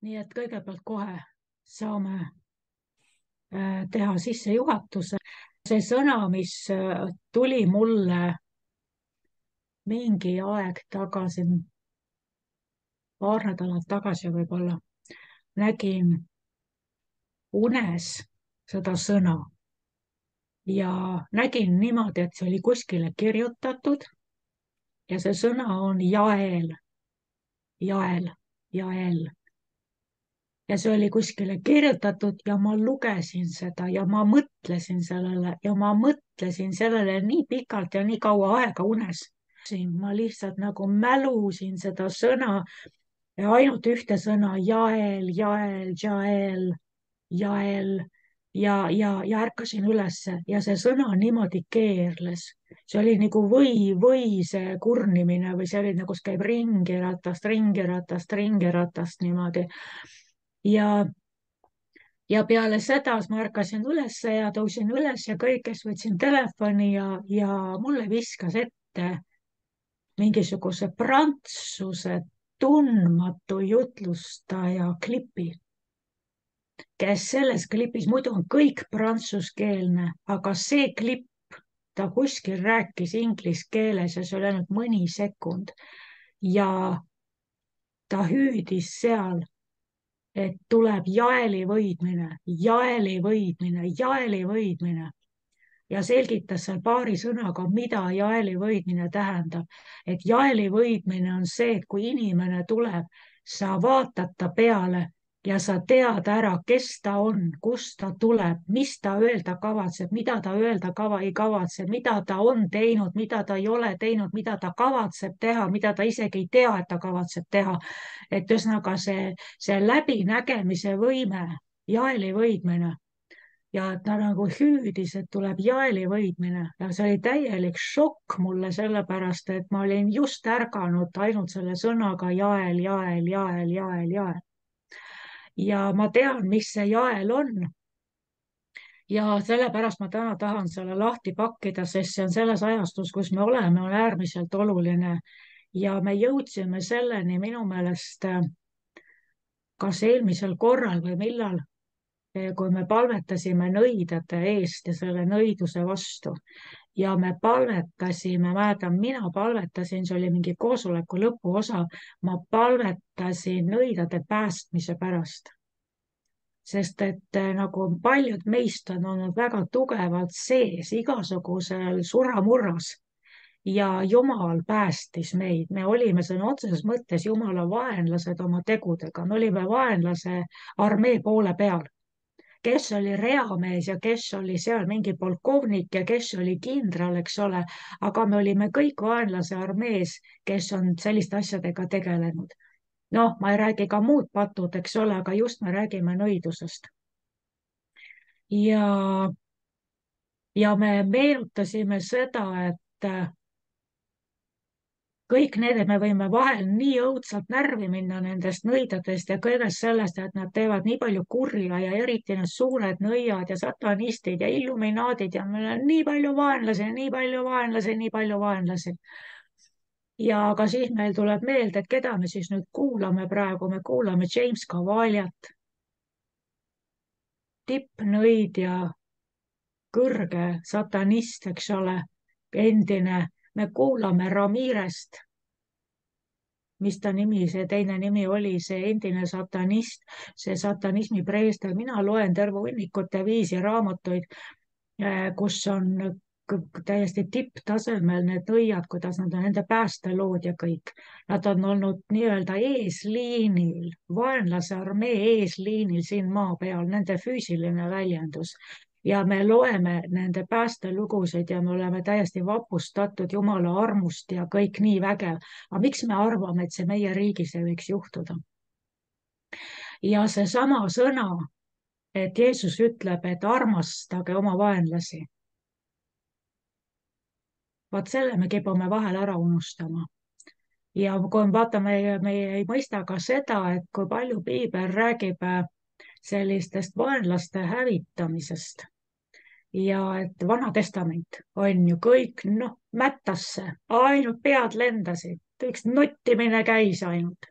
Nii et kõigepealt kohe saame teha sissejuhatuse. See sõna, mis tuli mulle mingi aeg tagasi, paar nädalat tagasi võib-olla, nägin unes seda sõna ja nägin niimoodi, et see oli kuskile kirjutatud ja see sõna on jael, jael, jael. Ja see oli kuskile kirjutatud ja ma lugesin seda ja ma mõtlesin sellele ja ma mõtlesin sellele nii pikalt ja nii kaua aega unes. Ma lihtsalt nagu mälusin seda sõna ja ainult ühte sõna, jael, jael, jael, jael ja ärkasin ülesse ja see sõna niimoodi keerles. See oli nagu või see kurnimine või see oli nagu käib ringiratast, ringiratast, ringiratast niimoodi. Ja ja peale seda ma ärkasin üles ja tõusin üles ja kõigest võtsin telefoni ja mulle viskas ette mingisuguse prantsuse tundmatu jutlustaja klipi, kes selles klipis, muidu on kõik prantsuskeelne, aga see klipp, ta kuskil rääkis inglise keeles ja see oli ainult mõni sekund ja ta hüüdis seal, et tuleb jaeli võidmine, jaeli võidmine, jaeli võidmine ja selgitas seal paari sõnaga, mida jaeli võidmine tähendab. Et jaeli võidmine on see, et kui inimene tuleb, sa vaatad ta peale ja sa tead ära, kes ta on, kust ta tuleb, mis ta öelda kavatseb, mida ta öelda ei kavatse, mida ta on teinud, mida ta ei ole teinud, mida ta kavatseb teha, mida ta isegi ei tea, et ta kavatseb teha. Et ühesõnaga see läbinägemise võime, jaeli võidmine ja ta nagu hüüdis, et tuleb jaeli võidmine ja see oli täielik šokk mulle, sellepärast et ma olin just ärganud ainult selle sõnaga jael, jael, jael, jael, jael. Ja ma tean, mis see jael on. Ja sellepärast ma täna tahan selle lahti pakkida, sest see on selles ajastus, kus me oleme, on äärmiselt oluline. Ja me jõudsime selleni minu meelest kas eelmisel korral või millal, kui me palvetasime nõidade eest ja selle nõiduse vastu ja me palvetasime, mäletan, mina palvetasin, see oli mingi koosoleku lõpuosa, ma palvetasin nõidade päästmise pärast. Sest et nagu paljud meist on olnud väga tugevalt sees igasugusel suramurras ja Jumal päästis meid, me olime sõna otseses mõttes Jumala vaenlased oma tegudega, me olime vaenlase armee poole peal, kes oli reamees ja kes oli seal mingi polkovnik ja kes oli kindral, eks ole, aga me olime kõik vaenlase armees, kes on selliste asjadega tegelenud. Noh, ma ei räägi ka muud patud, eks ole, aga just me räägime nõidusest. Ja me meenutasime seda, et kõik need, et me võime vahel nii õudselt närvi minna nendest nõidadest ja kõigest sellest, et nad teevad nii palju kurja ja eriti need suured nõiad ja satanistid ja illuminaadid ja meil on nii palju vaenlasi, nii palju vaenlasi, nii palju vaenlasi. Ja ka siis meil tuleb meelde, et keda me siis nüüd kuulame praegu, me kuulame James Cavaliat, tippnõidja, kõrge satanist, eks ole, endine, me kuulame Ramirest, mis ta nimi, see teine nimi oli, see endine satanist, see satanismi preester, mina loen terve hunnikute viisi raamatuid, kus on täiesti tipptasemel need nõiad, kuidas nad on, nende päästelood ja kõik. Nad on olnud nii-öelda eesliinil, vaenlase armee eesliinil siin maa peal, nende füüsiline väljendus. Ja me loeme nende päästelugusid ja me oleme täiesti vapustatud Jumala armust ja kõik nii vägev. Aga miks me arvame, et see meie riigis ei võiks juhtuda? Ja seesama sõna, et Jeesus ütleb, et armastage oma vaenlasi. Vaat selle me kipume vahel ära unustama. Ja kui vaatame, me ei mõista ka seda, et kui palju piibel räägib sellistest vaenlaste hävitamisest ja et Vana Testament on ju kõik, noh, mättasse, ainult pead lendasid, üks nuttimine käis ainult.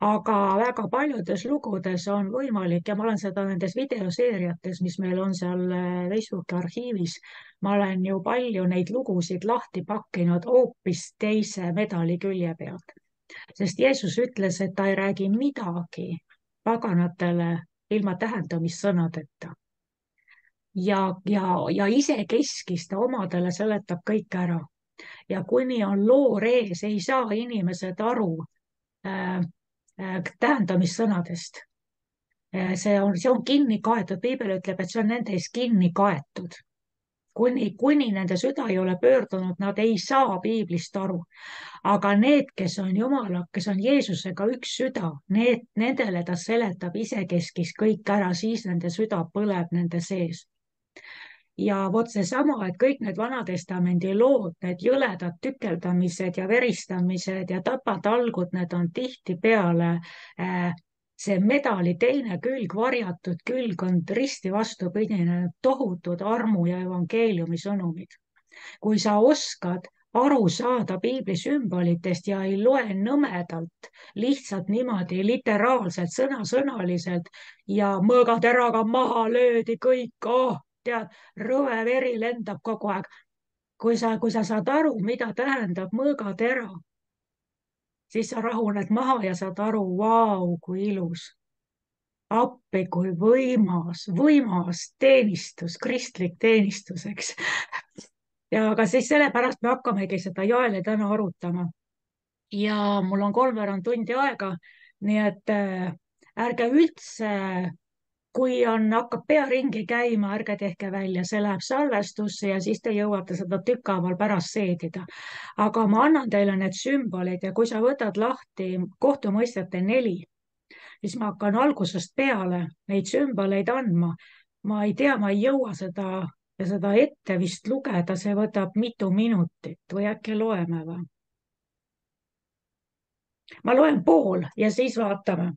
aga väga paljudes lugudes on võimalik ja ma olen seda nendes videoseeriates, mis meil on seal Facebooki arhiivis, ma olen ju palju neid lugusid lahti pakkinud hoopis teise medali külje pealt, sest Jeesus ütles, et ta ei räägi midagi paganatele ilma tähendamissõnadeta ja isekeskis ta omadele seletab kõik ära ja kuni on loor ees, ei saa inimesed aru äh, tähendamissõnadest. See on kinni kaetud, piibel ütleb, et see on nende ees kinni kaetud. Kuni nende süda ei ole pöördunud, nad ei saa piiblist aru. Aga need, kes on Jumala, kes on Jeesusega üks süda, nendele ta seletab isekeskis kõik ära, siis nende süda põleb nende sees. Ja vot seesama, et kõik need Vana-testamendi lood, need jõledad tükeldamised ja veristamised ja tapatalgud, need on tihtipeale see medali teine külg, varjatud külg on risti vastupidine, tohutud armu ja evangeeliumi sõnumid. Kui sa oskad aru saada piibli sümbolitest ja ei loe nõmedalt, lihtsalt niimoodi literaalselt, sõnasõnaliselt ja mõõgateraga maha löödi kõik, tead, rõve veri lendab kogu aeg. Kui sa saad aru, mida tähendab mõõgatera, siis sa rahuned maha ja saad aru, vau, kui ilus. Appi, kui võimas teenistus, kristlik teenistus, eks. Ja aga siis sellepärast me hakkamegi seda Jaeli täna arutama. Ja mul on 3/4 tundi aega, nii et ärge üldse, kui hakkab pea ringi käima, ärge tehke välja, see läheb salvestusse ja siis te jõuate seda tükkhaaval pärast seedida. Aga ma annan teile need sümbolid ja kui sa võtad lahti kohtumõistjate 4, siis ma hakkan algusest peale neid sümboleid andma. Ma ei tea, ma ei jõua seda ette vist lugeda, see võtab mitu minutit või äkki loeme või? Ma loen pool ja siis vaatame.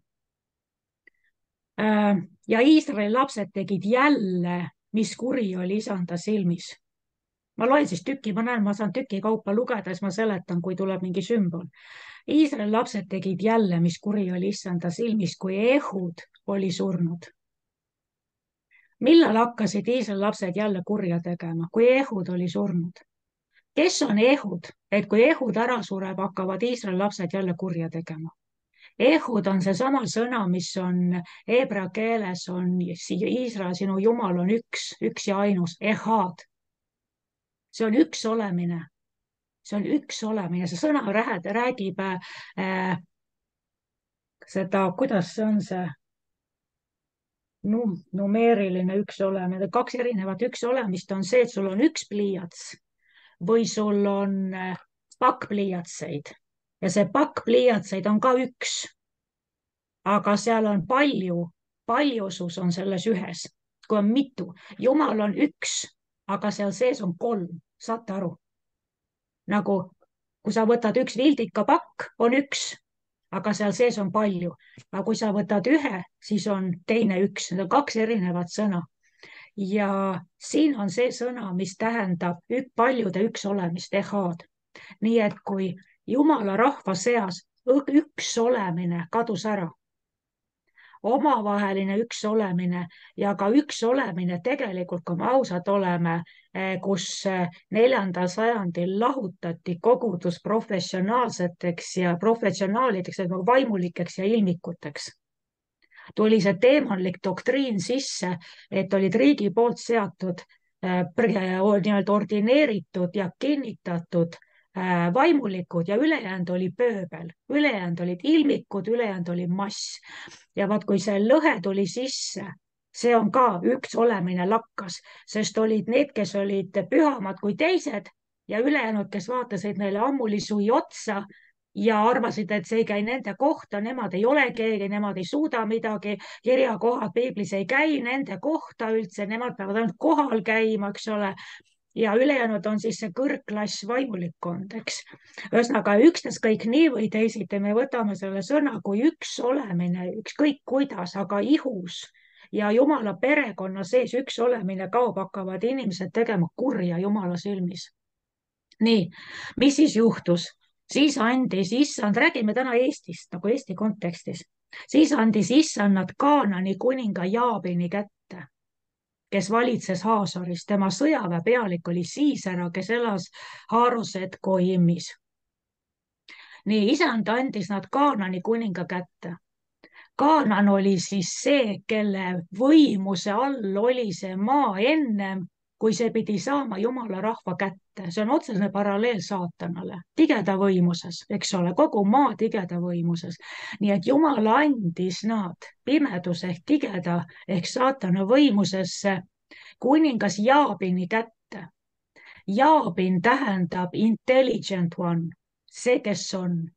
Ja Iisraeli lapsed tegid jälle, mis kuri oli isanda silmis. Ma loen siis tüki, ma näen, ma saan tüki kaupa lugeda, siis ma seletan, kui tuleb mingi sümbol. Iisraeli lapsed tegid jälle, mis kuri oli isanda silmis, kui Ehud oli surnud. Millal hakkasid Iisraeli lapsed jälle kurja tegema, kui Ehud oli surnud? Kes on Ehud, et kui Ehud ära sureb, hakkavad Iisraeli lapsed jälle kurja tegema? Ehud on seesama sõna, mis on heebrea keeles on Iisrael, sinu Jumal on üks ja ainus, ehad. See on üks olemine. See on üks olemine, see sõna räägib seda, kuidas see on see numeeriline üks olemine. 2 erinevat üks olemist on see, et sul on üks pliiats või sul on pakk pliiatseid ja see pakk pliiatseid on ka üks. Aga seal on paljusus on selles ühes, kui on mitu. Jumal on üks, aga seal sees on 3, saate aru? Nagu, kui sa võtad üks vildikapakk, on üks, aga seal sees on palju. Aga kui sa võtad ühe, siis on teine üks, need on 2 erinevat sõna. Ja siin on see sõna, mis tähendab paljude üks olemist, ehad. Nii et kui Jumala rahva seas üks olemine kadus ära, omavaheline üks olemine ja ka üks olemine tegelikult, kui me ausad oleme, kus 4. sajandil lahutati kogudus professionaalseteks ja professionaalideks, vaimulikeks ja ilmikuteks. Tuli see teemonlik doktriin sisse, et olid riigi poolt seatud, nii-öelda ordineeritud ja kinnitatud vaimulikud ja ülejäänud oli pööbel, ülejäänud olid ilmikud, ülejäänud oli mass. Ja vaat, kui see lõhe tuli sisse, see on ka üks olemine lakkas, sest olid need, kes olid pühamad kui teised ja ülejäänud, kes vaatasid neile ammuli suvi otsa ja arvasid, et see ei käi nende kohta, nemad ei ole keegi, nemad ei suuda midagi, kirjakohad piiblis ei käi nende kohta üldse, nemad peavad ainult kohal käima, eks ole. Ja ülejäänud on siis see kõrgklass vaimulikkond, eks. Ühesõnaga, ükstaskõik nii või teisiti, me võtame selle sõna kui üks olemine, ükskõik kuidas, aga ihus ja Jumala perekonna sees üks olemine kaob, hakkavad inimesed tegema kurja Jumala silmis. Nii, mis siis juhtus? siis andis issand, räägime täna Eestist nagu Eesti kontekstis, siis andis issand nad Kaanani kuninga Jaabini kätte, kes valitses Haasoris. Tema sõjaväepealik oli Siisera, kes elas Haaroset Goimis. nii, isand andis nad Kaanani kuninga kätte. Kaanan oli siis see, kelle võimuse all oli see maa ennem, kui see pidi saama Jumala rahva kätte. See on otsene paralleel saatanale, tigeda võimuses, eks ole, kogu maa tigeda võimuses. nii et Jumal andis nad pimeduse ehk tigeda ehk saatana võimusesse kuningas Jaabini kätte. Jaabin tähendab intelligent one, see, kes on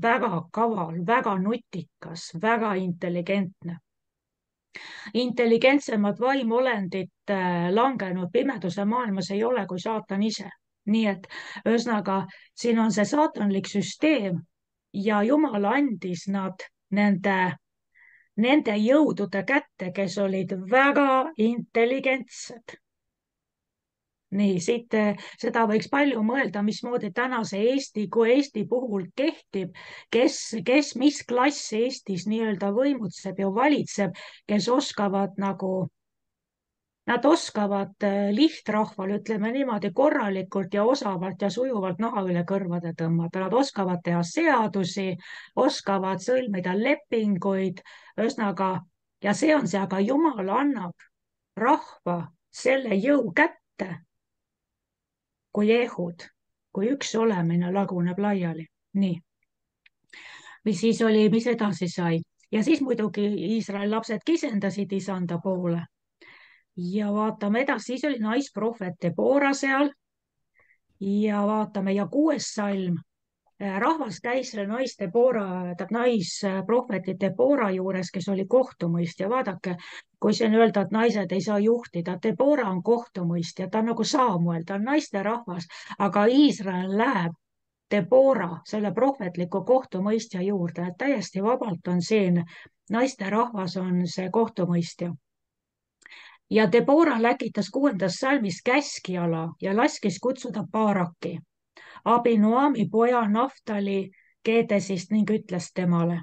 väga kaval, väga nutikas, väga intelligentne. Intelligentsemat vaimolendit langenud pimeduse maailmas ei ole kui saatan ise. nii et ühesõnaga, siin on see saatanlik süsteem ja Jumal andis nad nende jõudude kätte, kes olid väga intelligentsed. nii, siit seda võiks palju mõelda, mismoodi tänase kui Eesti puhul kehtib, mis klass Eestis nii-öelda võimutseb ja valitseb, kes oskavad nad oskavad lihtrahval, ütleme niimoodi, korralikult ja osavalt ja sujuvalt naha üle kõrvade tõmmata, nad oskavad teha seadusi, oskavad sõlmida lepinguid, ühesõnaga, ja see on see, aga Jumal annab rahva selle jõu kätte kui ehud, kui üks olemine laguneb laiali. nii. mis edasi sai? Ja siis muidugi Iisraeli lapsed kisendasid isanda poole. Ja vaatame edasi, siis oli naisprohvet Debora seal. Ja vaatame, ja 6. salm. Rahvas käis selle naisprohveti Debora juures, kes oli kohtumõistja. Vaadake, kui siin öelda, et naised ei saa juhtida, Debora on kohtumõistja, ta on nagu Saamuel, ta on naisterahvas, aga Iisrael läheb Debora, selle prohvetliku kohtumõistja juurde, et täiesti vabalt on siin, naisterahvas on see kohtumõistja. Ja Debora läkitas 6. salmis käskjala ja laskis kutsuda Baaraki, Abinoami poja Naftali Keedesist, ning ütles temale: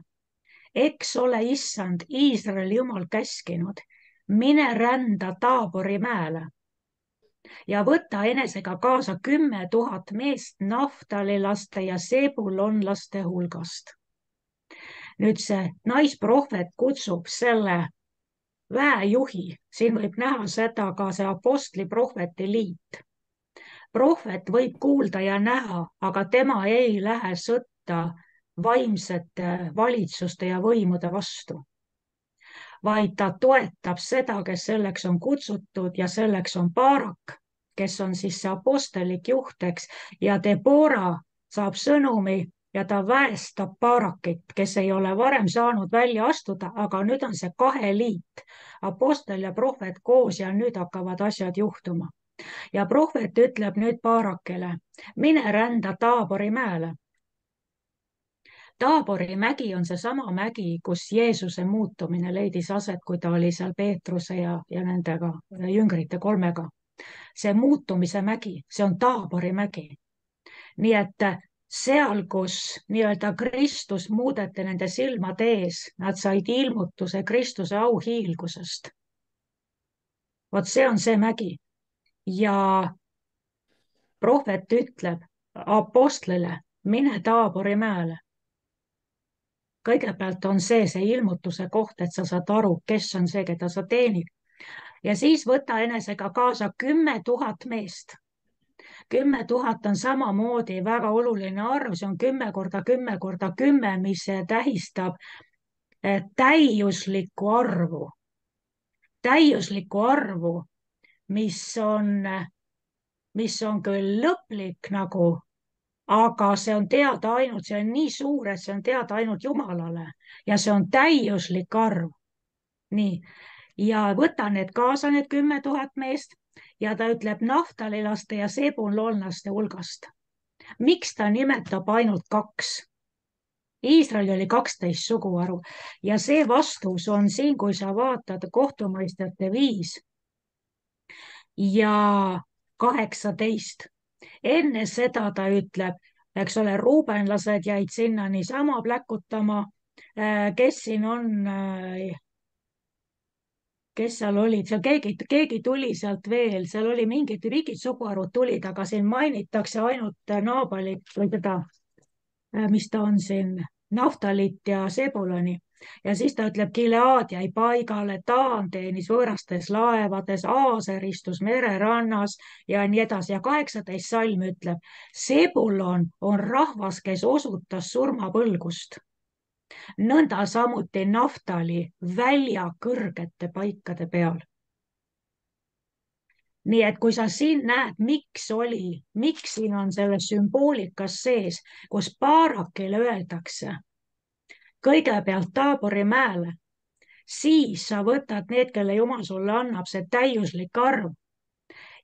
eks ole issand Iisraeli jumal käskinud, mine rända Taabori mäele ja võta enesega kaasa 10 000 meest naftalilaste ja sebulonlaste hulgast. nüüd see naisprohvet kutsub selle väejuhi, siin võib näha seda ka see apostli-prohveti liit. Prohvet võib kuulda ja näha, aga tema ei lähe sõtta vaimsete valitsuste ja võimude vastu, vaid ta toetab seda, kes selleks on kutsutud, ja selleks on Baarak, kes on siis see apostellik juht, eks, ja Debora saab sõnumi ja ta väestab Baarakit, kes ei ole varem saanud välja astuda, aga nüüd on see 2 liit, apostel ja prohvet koos, ja nüüd hakkavad asjad juhtuma. Ja prohvet ütleb nüüd Baarakile: mine rända Taabori mäele. Taabori mägi on seesama mägi, kus Jeesuse muutumine leidis aset, kui ta oli seal Peetruse ja nendega jüngrite 3-ga. See muutumise mägi, see on Taabori mägi. nii et seal, kus nii-öelda Kristus muudeti nende silmade ees, nad said ilmutuse Kristuse auhiilgusest. vot see on see mägi. Ja prohvet ütleb apostlile: mine Taabori mäele. Kõigepealt on see ilmutuse koht, et sa saad aru, kes on see, keda sa teenid. Ja siis võta enesega kaasa 10 000 meest. 10 000 on samamoodi väga oluline arv, see on 10 korda 10 korda 10, mis tähistab täiuslikku arvu. Täiuslikku arvu, mis on küll lõplik nagu, aga see on teada ainult, see on nii suur, et see on teada ainult Jumalale ja see on täiuslik arv. nii, ja võta need kaasa, need 10 000 meest, ja ta ütleb naftalilaste ja sebulonlaste hulgast. miks ta nimetab ainult 2? Iisrael oli 12 suguharu ja see vastus on siin, kui sa vaatad kohtumõistjate 5 ja 18. Enne seda ta ütleb eks ole, ruubenlased jäid sinna niisama pläkutama. Kes siin on, kes seal olid, seal keegi tuli sealt veel, seal oli mingid suguharud tulid, aga siin mainitakse ainult Naabalit või teda, mis ta on siin, Naftalit ja Sebuloni. Ja siis ta ütleb, Gilead jäi paigale, Taan teenis võõrastes laevades, Aaser istus mererannas ja nii edasi. Ja 18 salm ütleb, Sebulon on rahvas, kes osutas surmapõlgust. Nõnda samuti Naftali välja kõrgete paikade peal. Nii et kui sa siin näed, miks siin on selles sümboolikas sees, kus Baarakile öeldakse kõigepealt Taabori mäele, siis sa võtad need, kelle Jumal sulle annab, see täiuslik arv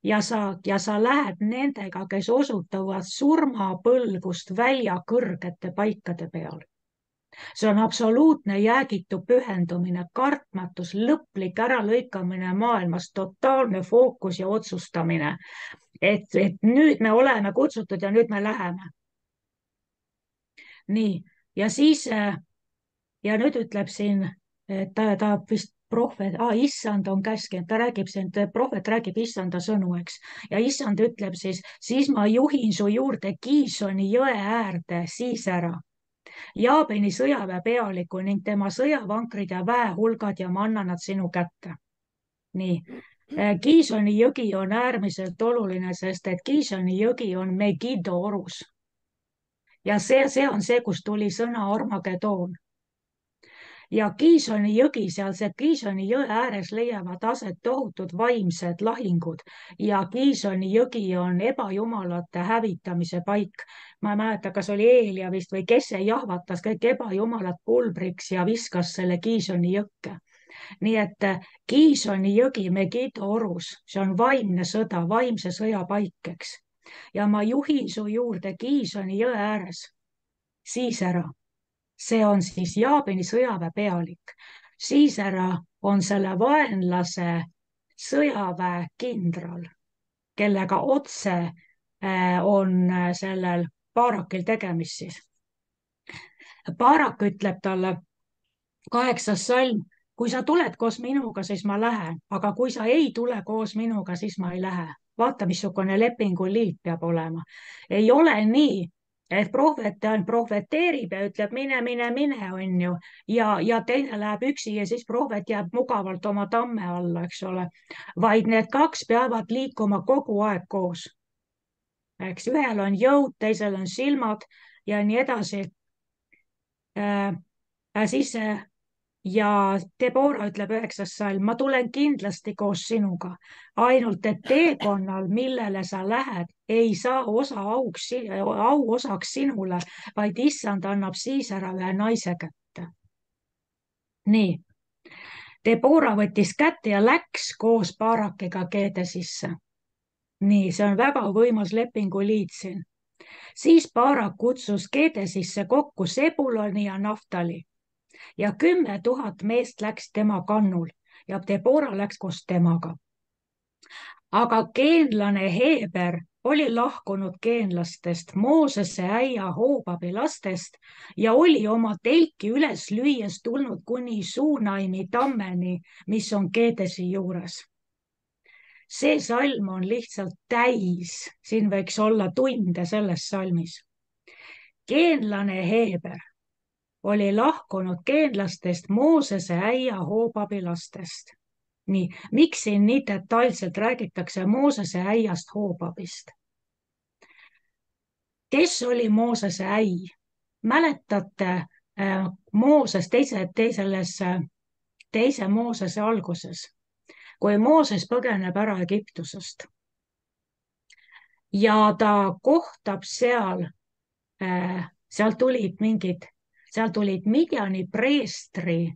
ja sa lähed nendega, kes osutavad surmapõlgust välja kõrgete paikade peal. See on absoluutne jäägitu pühendumine, kartmatus, lõplik äralõikamine maailmast, totaalne fookus ja otsustamine, et nüüd me oleme kutsutud ja nüüd me läheme. Nii, ja siis ja nüüd ütleb siin, ta vist prohvet, issand on käskinud, ta räägib siin, prohvet räägib issanda sõnu, eks. Ja issand ütleb siis ma juhin su juurde Kiisoni jõe äärde Siisera, Jaabeni sõjaväe pealiku ning tema sõjavankrid ja väehulgad ja ma annan nad sinu kätte. Nii. Kiisoni jõgi on äärmiselt oluline, sest et Kiisoni jõgi on Megiddo orus. Ja see on see, kust tuli sõna Armageddon. Ja Kiisoni jõgi, seal see Kiisoni jõe ääres leiavad aset tohutud vaimsed lahingud ja Kiisoni jõgi on ebajumalate hävitamise paik. Ma ei mäleta, kas oli Eelia vist või kes see jahvatas kõik ebajumalad pulbriks ja viskas selle Kiisoni jõkke. Nii et Kiisoni jõgi Megiddo orus, see on vaimne sõda, vaimse sõja paik, eks. Ja ma juhin su juurde Kiisoni jõe ääres, Siisera. See on siis Jaabeni sõjaväe pealik. Siisera on selle vaenlase sõjaväe kindral, kellega otse on sellel Baarakil tegemist siis. Baarak ütleb talle 8. salm, kui sa tuled koos minuga, siis ma lähen, aga kui sa ei tule koos minuga, siis ma ei lähe. Vaata, missugune lepinguliit peab olema. Ei ole nii, et prohvet prohveteerib ja ütleb mine, on ju, ja teine läheb üksi ja siis prohvet jääb mugavalt oma tamme alla, eks ole. Vaid need kaks peavad liikuma kogu aeg koos. Eks ühel on jõud, teisel on silmad ja nii edasi. Siis ja Debora ütleb 9. salm, ma tulen kindlasti koos sinuga, ainult et teekonnal, millele sa lähed, ei saa au osaks sinule, vaid issand annab Siisera ühe naise kätte. Nii, Debora võttis kätte ja läks koos Baarakiga Keedesisse. Nii, see on väga võimas lepinguliit siin. Siis Baarak kutsus Keedesisse kokku Sebuloni ja Naftali. Ja 10 000 meest läks tema kannul ja Debora läks koos temaga. Aga geenlane Heber oli lahkunud geenlastest, Moosese äia Hoobabi lastest ja oli oma telki üles lüües tulnud kuni Suunaimi tammeni, mis on Keedesi juures. See salm on lihtsalt täis, siin võiks olla tunde selles salmis. Geenlane Heber oli lahkunud geenlastest, Moosese äia Hoobabi lastest. Nii, miks siin nii detailselt räägitakse Moosese äiast Hoobabist? Kes oli Moosese äi? Mäletate Mooses teise Moosese alguses, kui Mooses põgeneb ära Egiptusest ja ta kohtab seal tulid Midjani preestri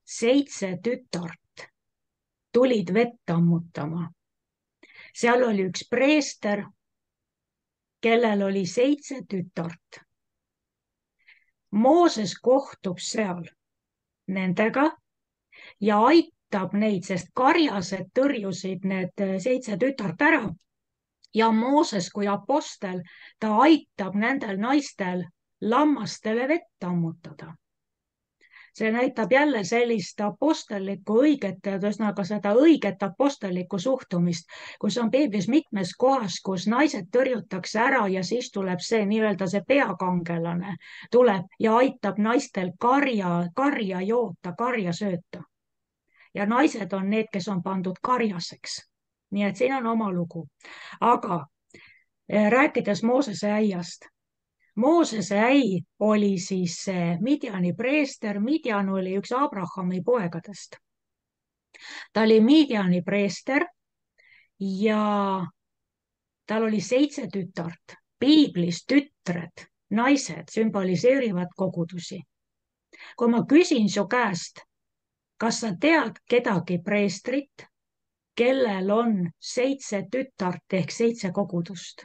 7 tütart, tulid vett ammutama. Seal oli üks preester, kellel oli 7 tütart. Mooses kohtub seal nendega ja aitab neid, sest karjased tõrjusid need 7 tütart ära ja Mooses kui apostel, ta aitab nendel naistel lammastele vett ammutada. See näitab jälle sellist apostellikku õiget, ühesõnaga seda õiget apostellikku suhtumist, kus on piiblis mitmes kohas, kus naised tõrjutakse ära ja siis tuleb see nii-öelda see peakangelane tuleb ja aitab naistel karja joota, karja sööta. Ja naised on need, kes on pandud karjaseks. Nii et siin on oma lugu. Aga rääkides Moosese äiast. Moosese äi oli siis Midjani preester. Midjan oli üks Abrahami poegadest. Ta oli Midjani preester ja tal oli 7 tütart. Piiblis tütred, naised sümboliseerivad kogudusi. Kui ma küsin su käest, kas sa tead kedagi preestrit, kellel on 7 tütart ehk 7 kogudust?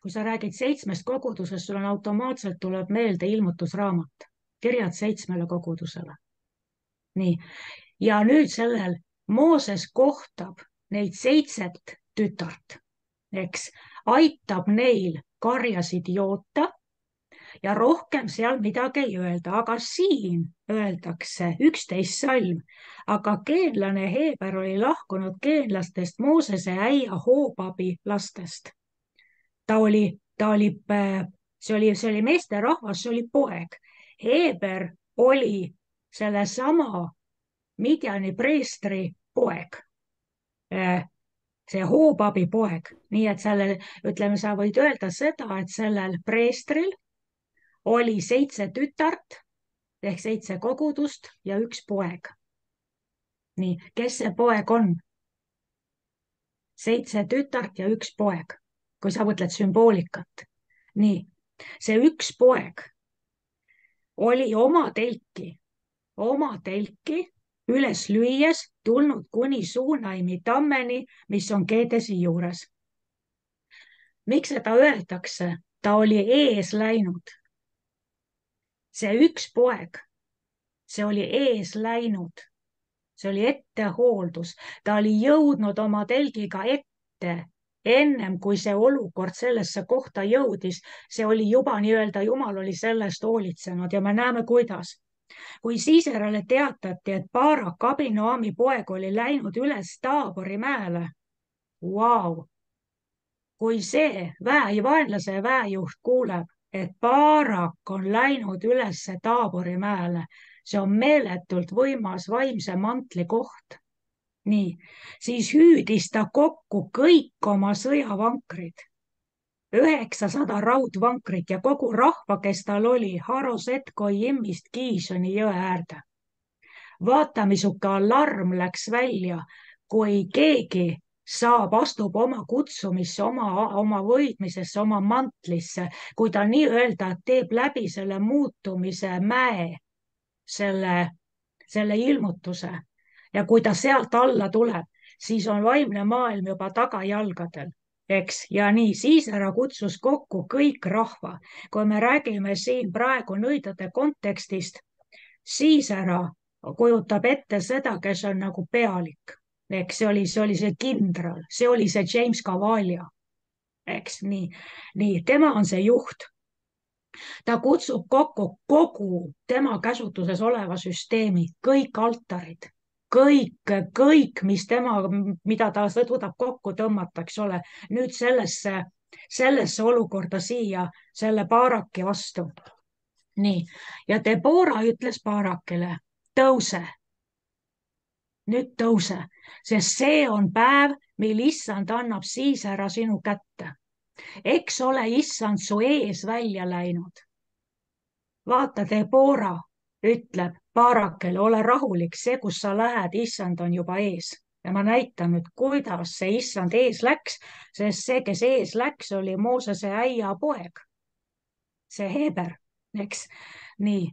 Kui sa räägid 7 kogudusest, sul on automaatselt tuleb meelde ilmutusraamat, kirjad 7 kogudusele. Nii. Ja nüüd sellel Mooses kohtab neid 7 tütart, eks, aitab neil karjasid joota ja rohkem seal midagi ei öelda, aga siin öeldakse 11 salm, aga keenlane Heber oli lahkunud keenlastest Moosese äia Hoobabi lastest. See oli meesterahvas, see oli poeg. Heber oli sellesama Midjani preestri poeg. See Hoobabi poeg. Nii et ütleme, sa võid öelda seda, et sellel preestril oli 7 tütart ehk 7 kogudust ja 1 poeg. Nii, kes see poeg on? 7 tütart ja 1 poeg. Kui sa mõtled sümboolikat. Nii, see 1 poeg oli oma telki üles lüües tulnud kuni Suunaimi tammeni, mis on Keedesi juures. Miks seda öeldakse? Ta oli ees läinud. See 1 poeg, see oli ees läinud. See oli ettehooldus. Ta oli jõudnud oma telgiga ette. Ennem kui see olukord sellesse kohta jõudis, see oli juba nii-öelda Jumal oli sellest hoolitsenud ja me näeme, kuidas. Kui Siiserale teatati, et Baarak, Abinoami poeg, oli läinud üles Taabori mäele. Vau! Kui see vaenlase väejuht kuuleb, et Baarak on läinud üles Taabori mäele, see on meeletult võimas vaimse mantli koht. Nii, siis hüüdis ta kokku kõik oma sõjavankrid, 900 raudvankrit ja kogu rahva, kes tal oli, Haroset-Goimmist Kiisoni jõe äärde. Vaata, misuke alarm läks välja, kui keegi astub oma kutsumisse, oma võidmisesse, oma mantlisse, kui ta nii-öelda teeb läbi selle muutumise mäe, selle ilmutuse. Ja kui ta sealt alla tuleb, siis on vaimne maailm juba tagajalgadel, eks? Ja nii, Siisera kutsus kokku kõik rahva. Kui me räägime siin praegu nõidade kontekstist, Siisera kujutab ette seda, kes on nagu pealik, eks? See oli see kindral, see oli see James Cavalia, eks? Nii, tema on see juht. Ta kutsub kokku kogu tema käsutuses oleva süsteemi, kõik altarid, kõik, mida ta suudab kokku tõmmata, eks ole, nüüd sellesse olukorda siia selle Baaraki vastu. Nii, ja Debora ütles Baarakile, tõuse, nüüd tõuse, sest see on päev, mil issand annab Siisera sinu kätte. Eks ole issand su ees välja läinud. Vaata, Debora ütleb Baarakile, ole rahulik, see, kus sa lähed, issand on juba ees. Ja ma näitan nüüd, kuidas see issand ees läks, sest see, kes ees läks, oli Moosese äia poeg. See Heber, eks? Nii.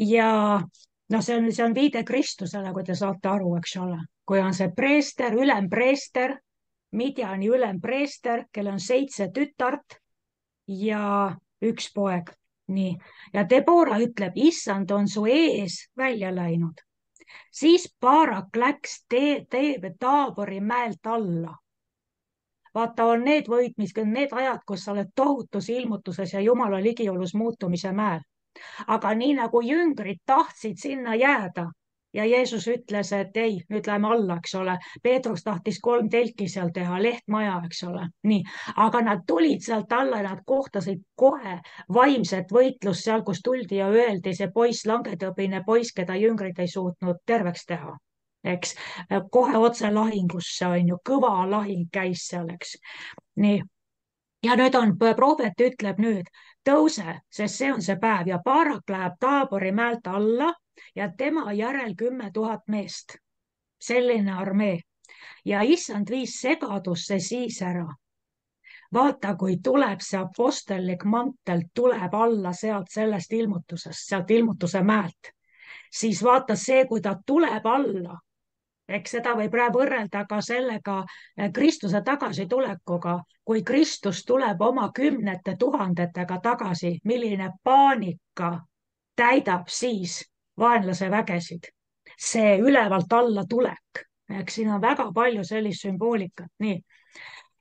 Ja see on viide Kristusele, kui te saate aru, eks ole. Kui on see preester, ülempreester, Midjani ülempreester, kellel on 7 tütart ja 1 poeg. Nii, ja Debora ütleb, issand on su ees välja läinud. Siis Baarak läks Taabori mäelt alla. Vaata, on need need ajad, kus sa oled tohutus ilmutuses ja Jumala ligiolus muutumise mäel. Aga nii nagu jüngrid tahtsid sinna jääda ja Jeesus ütles, et ei, nüüd läheme alla, eks ole. Peetrus tahtis 3 telki seal teha, lehtmaja, eks ole. Nii, aga nad tulid sealt alla ja nad kohtasid kohe vaimset võitlust seal, kus tuldi ja öeldi, see poiss, langetõbine poiss, keda jüngrid ei suutnud terveks teha. Eks kohe otse lahingusse on ju, kõva lahing käis seal, eks. Nii, ja nüüd on, prohvet ütleb nüüd, tõuse, sest see on see päev ja Baarak läheb Taabori mäelt alla ja tema järel 10 000 meest. Selline armee. Ja issand viis segadusse siis ära. Vaata, kui tuleb see apostellik mantel, tuleb alla sealt sellest ilmutusest, sealt ilmutuse mäelt. Siis vaata see, kui ta tuleb alla. Eks seda võib võrrelda ka sellega Kristuse tagasitulekuga, kui Kristus tuleb oma 10 000-tega tagasi, milline paanika täidab siis vaenlase vägesid. See ülevalt alla tulek, eks siin on väga palju sellist sümboolikat, nii.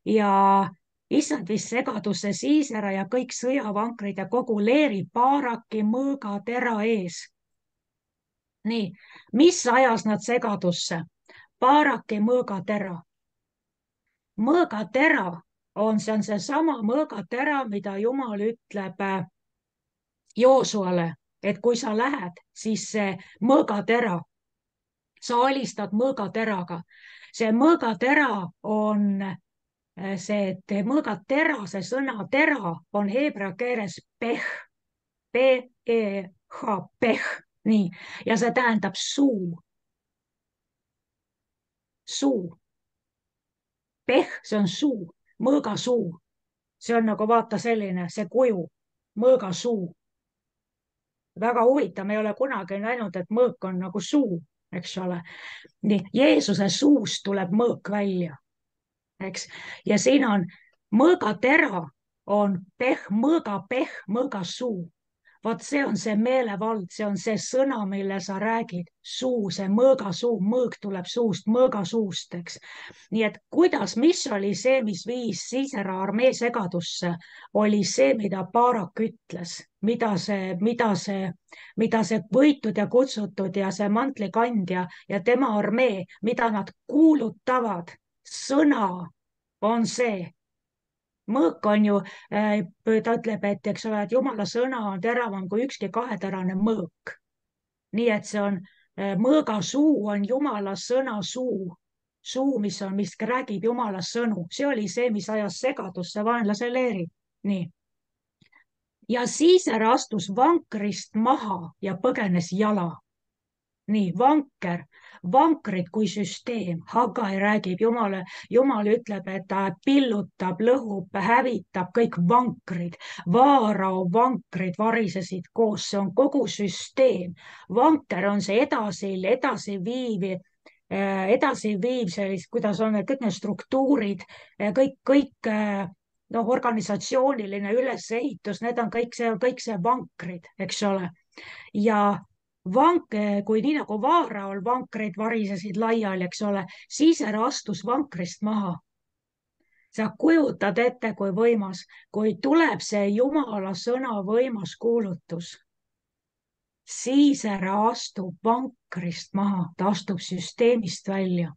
Ja issand viis segadusse siis ära ja kõik sõjavankrid ja kogu leeri Baaraki mõõgatera ees. Nii, mis ajas nad segadusse? Baaraki mõõgatera. Mõõgatera see on seesama mõõgatera, mida Jumal ütleb Joosuale, et kui sa lähed, siis see mõõgatera, sa alistad mõõgateraga. See mõõgatera on see sõna tera on heebrea keeles peh, P-E-H, peh, nii, ja see tähendab suu. Suu. Peh, see on suu, mõõgasuu. See on nagu vaata selline, see kuju, mõõgasuu. Väga huvitav, me ei ole kunagi näinud, et mõõk on nagu suu, eks ole. Nii, Jeesuse suust tuleb mõõk välja, eks. Ja siin on mõõgatera on peh, mõõgasuu. Vot see on see meelevald, see on see sõna, mille sa räägid, suu, see mõõgasuu, mõõk tuleb suust, mõõgasuust, eks. Nii et mis oli see, mis viis Siisera armee segadusse, oli see, mida Baarak ütles, mida see võitud ja kutsutud ja see mantlikandja ja tema armee, mida nad kuulutavad, sõna on see. Mõõk on ju, ta ütleb, et eks ole, et Jumala sõna on teravam kui ükski kaheterane mõõk. Nii et see on, mõõgasuu on Jumala sõna suu, mis räägib Jumala sõnu. See oli see, mis ajas segadusse vaenlase leeri. Nii. Ja Siisar astus vankrist maha ja põgenes jala. Nii, vankrid kui süsteem. Hagai räägib, Jumal ütleb, et ta pillutab, lõhub, hävitab kõik vankrid. Vaarao vankrid varisesid koos, see on kogu süsteem. Vanker on see edasiviiv sellist, kuidas on need kõik need struktuurid, kõik organisatsiooniline ülesehitus, need on kõik see vankrid, eks ole. Ja kui nii nagu Vaaraol vankrid varisesid laiali, eks ole, siis ära astus vankrist maha. Sa kujutad ette, kui võimas, kui tuleb see Jumala sõna võimas kuulutus, siis ära astub vankrist maha, ta astub süsteemist välja.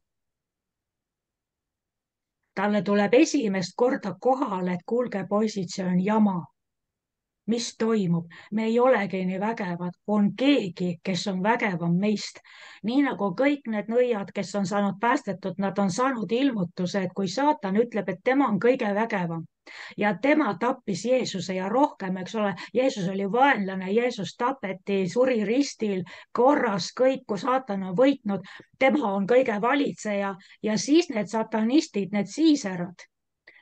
Talle tuleb esimest korda kohale, et kuulge poisid, see on jama. Mis toimub? Me ei olegi nii vägevad, on keegi, kes on vägevam meist. Nii nagu kõik need nõiad, kes on saanud päästetud, nad on saanud ilmutuse, et kui saatan ütleb, et tema on kõige vägevam ja tema tappis Jeesuse ja rohkem, eks ole, Jeesus oli vaenlane, Jeesus tapeti, suri ristil, korras kõik, kui saatan on võitnud, tema on kõige valitseja ja siis need satanistid, need siisärad,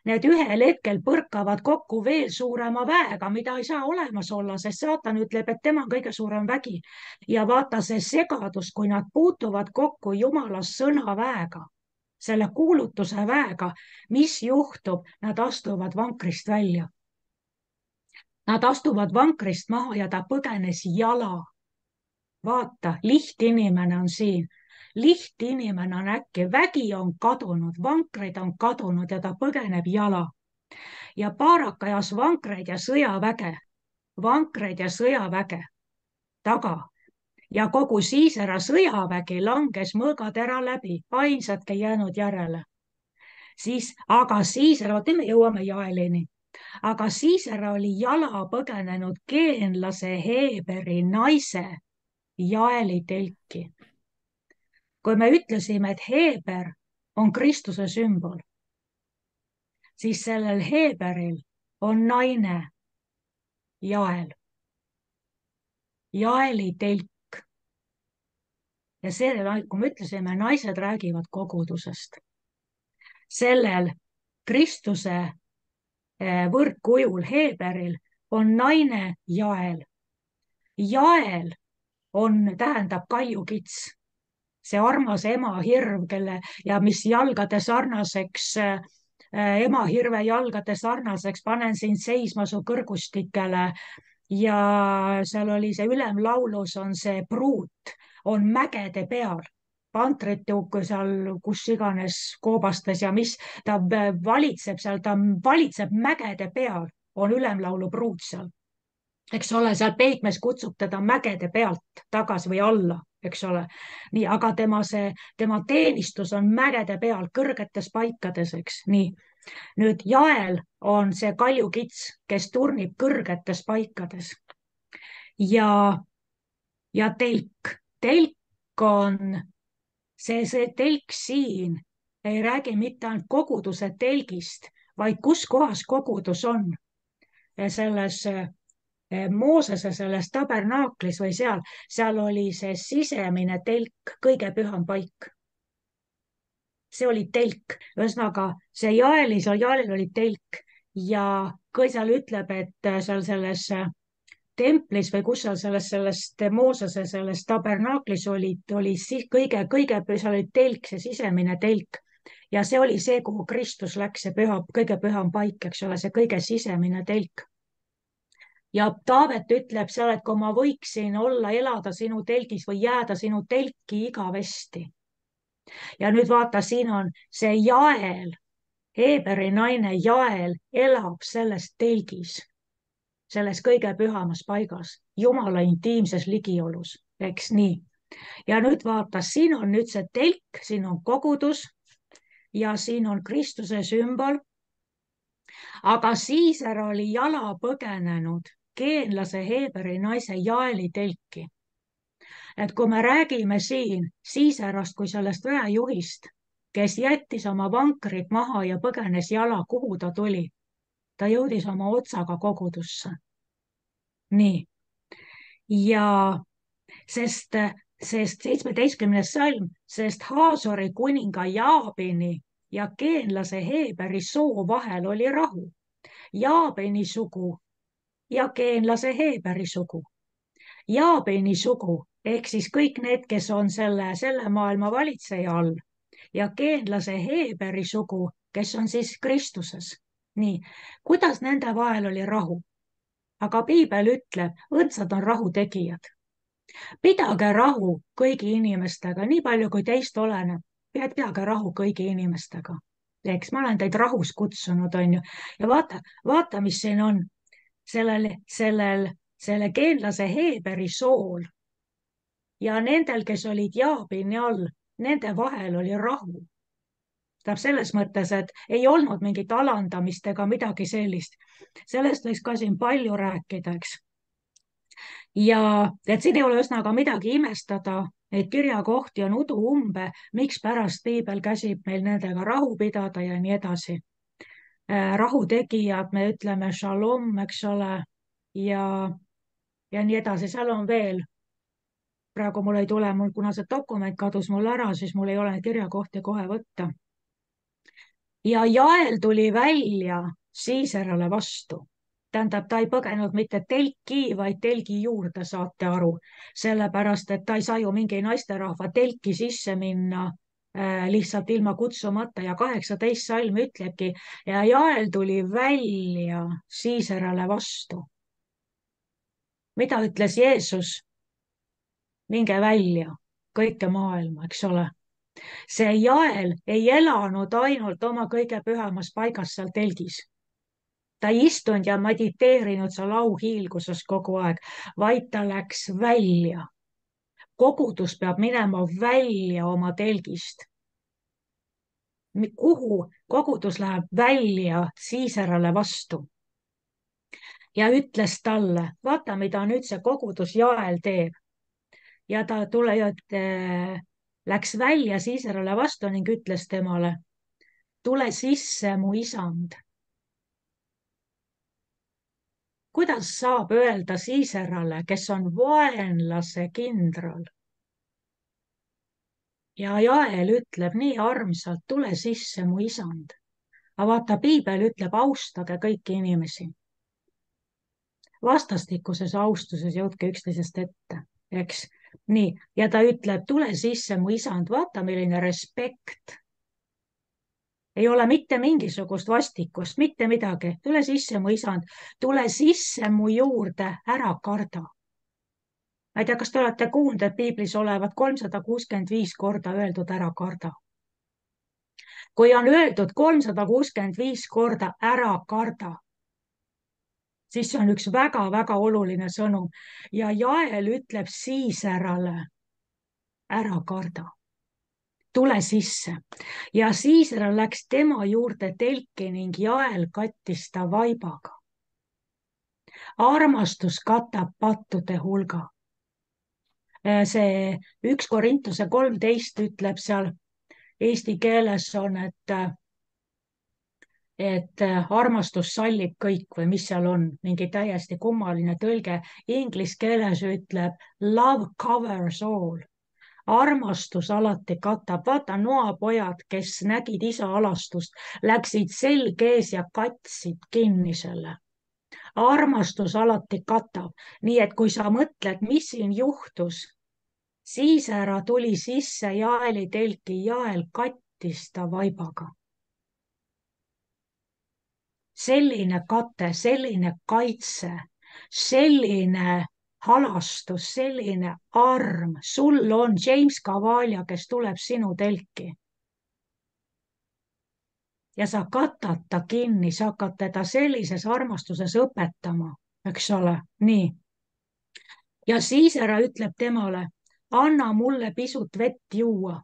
need ühel hetkel põrkavad kokku veel suurema väega, mida ei saa olemas olla, sest saatan ütleb, et tema on kõige suurem vägi. Ja vaata see segadus, kui nad puutuvad kokku Jumala sõna väega, selle kuulutuse väega, mis juhtub, nad astuvad vankrist välja. Nad astuvad vankrist maha ja ta põgenes jala. vaata, lihtinimene on siin. Lihtinimene on äkki, vägi on kadunud, vankreid on kadunud ja ta põgeneb jala. Ja Baarak ajas vankreid ja sõjaväge taga ja kogu Siisera sõjavägi langes mõõgatera läbi, ainsatki jäänud järele. Aga Siisera, vot nüüd me jõuame Jaelini, aga Siisera oli jala põgenenud geenlase Heeberi naise Jaeli telki. Kui me ütlesime, et Heeber on Kristuse sümbol, siis sellel Heeberil on naine Jael, Jaeli telk. Ja see, kui me ütlesime, naised räägivad kogudusest. Sellel Kristuse võrdkujul Heeberil on naine Jael. Jael tähendab kaljukits, see armas emahirv, ja mis jalgade sarnaseks, emahirve jalgade sarnaseks, panen sind seisma su kõrgustikele. Ja seal oli see ülemlaulus on see pruut, on mägede peal. Pantrituuk seal, kus iganes koobastes ja mis ta valitseb seal, ta valitseb mägede peal, on ülemlaulu pruut seal. Eks ole, seal peigmees kutsub teda mägede pealt tagasi või alla, eks ole. Nii, aga tema teenistus on mägede peal, kõrgetes paikades, eks. Nii, nüüd Jael on see kaljukits, kes turnib kõrgetes paikades. Ja telk on see telk siin ei räägi mitte ainult koguduse telgist, vaid kus kohas kogudus on. Selles Moosese selles tabernaaklis või seal oli see sisemine telk, kõige püham paik. See oli telk, ühesõnaga see Jaelil oli telk ja kui seal ütleb, et seal selles templis või kus seal sellest Moosese selles tabernaaklis oli kõige seal oli telk, see sisemine telk. Ja see oli see, kuhu Kristus läks, see kõige püham paik, eks ole, see kõige sisemine telk. Ja Taavet ütleb seal, et kui ma võiksin elada sinu telgis või jääda sinu telki igavesti. Ja nüüd vaata, siin on see Jael, Heeberi naine Jael elab selles telgis, selles kõige pühamas paigas, Jumala intiimses ligiolus, eks nii. Ja nüüd vaata, siin on nüüd see telk, siin on kogudus ja siin on Kristuse sümbol. Aga Siiser oli jala põgenenud geenlase Heeberi naise Jaeli telki. Et kui me räägime siin Siiserast kui sellest väejuhist, kes jättis oma vankrid maha ja põgenes jala, kuhu ta tuli? Ta jõudis oma otsaga kogudusse. Nii. Ja sest 17. salm, sest Haasori kuninga Jaabini ja geenlase Heeberi soo vahel oli rahu. Jaabini sugu ja geenlase Heeberi sugu. Jaabini sugu ehk siis kõik need, kes on selle maailma valitseja all ja geenlase Heeberi sugu, kes on siis Kristuses. Nii, kuidas nende vahel oli rahu? Aga piibel ütleb, õndsad on rahu tegijad. Pidage rahu kõigi inimestega, nii palju kui teist oleneb. Pidage rahu kõigi inimestega. Eks ma olen teid rahus kutsunud, on ju. Ja vaata, mis siin on. Selle geenlase Heeberi sool ja nendel, kes olid Jaabini all, nende vahel oli rahu. Tähendab selles mõttes, et ei olnud mingit alandamist ega midagi sellist. Sellest võiks ka siin palju rääkida, eks. Ja et siin ei ole ühesõnaga midagi imestada, et kirjakohti on uduumbe, miks pärast piibel käsib meil nendega rahu pidada ja nii edasi. Rahutegijad, me ütleme shalom, eks ole, ja nii edasi, seal on veel. Praegu mul ei tule, kuna see dokument kadus mul ära, siis mul ei ole kirjakohti kohe võtta. Ja Jael tuli välja Siiserale vastu. Tähendab, ta ei põgenud mitte telki, vaid telgi juurde, saate aru. Sellepärast, et ta ei saa ju mingi naisterahva telki sisse minna lihtsalt ilma kutsumata ja 18 salm ütlebki ja Jael tuli välja Siiserale vastu. Mida ütles Jeesus? minge välja kõike maailma, eks ole. See Jael ei elanud ainult oma kõige pühamas paigas seal telgis. Ta ei istunud ja mediteerinud seal auhiilguses kogu aeg, vaid ta läks välja. Kogudus peab minema välja oma telgist. Kuhu? Kogudus läheb välja Siisarale vastu ja ütles talle, vaata, mida nüüd see kogudus Jael teeb. Ja ta läks välja Siisarale vastu ning ütles temale, tule sisse, mu isand. Kuidas saab öelda Siisarale, kes on vaenlase kindral? Ja Jael ütleb nii armsalt, tule sisse, mu isand. Aga vaata, piibel ütleb, austage kõiki inimesi. Vastastikuses austuses jõudke üksteisest ette, eks? Nii, ja ta ütleb, tule sisse, mu isand, vaata, milline respekt. Ei ole mitte mingisugust vastikust, mitte midagi. Tule sisse, mu isand, tule sisse mu juurde, ära karda. Ma ei tea, kas te olete kuulnud, et piiblis olevat 365 korda öeldud ära karda. Kui on öeldud 365 korda ära karda, siis see on üks väga-väga oluline sõnum. Ja Jael ütleb Siisarale, ära karda, tule sisse. Ja Siisar läks tema juurde telki ning Jael kattis ta vaibaga. Armastus katab pattude hulga. See 1 Korintuse 13 ütleb seal, eesti keeles on, et armastus sallib kõik või mis seal on, mingi täiesti kummaline tõlge. Inglise keeles ütleb love covers all. Armastus alati katab. Vaata, noapojad, kes nägid isa alastust, läksid selg ees ja katsid kinni selle. Armastus alati katab. Nii et kui sa mõtled, mis siin juhtus, siis ära tuli sisse Jaeli telki, Jael kattis ta vaibaga. Selline kate, selline kaitse, selline halastus, selline arm, sul on James Cavallia, kes tuleb sinu telki. Ja sa katad ta kinni, sa hakkad teda sellises armastuses õpetama, eks ole, nii. Ja siis ära ütleb temale, anna mulle pisut vett juua.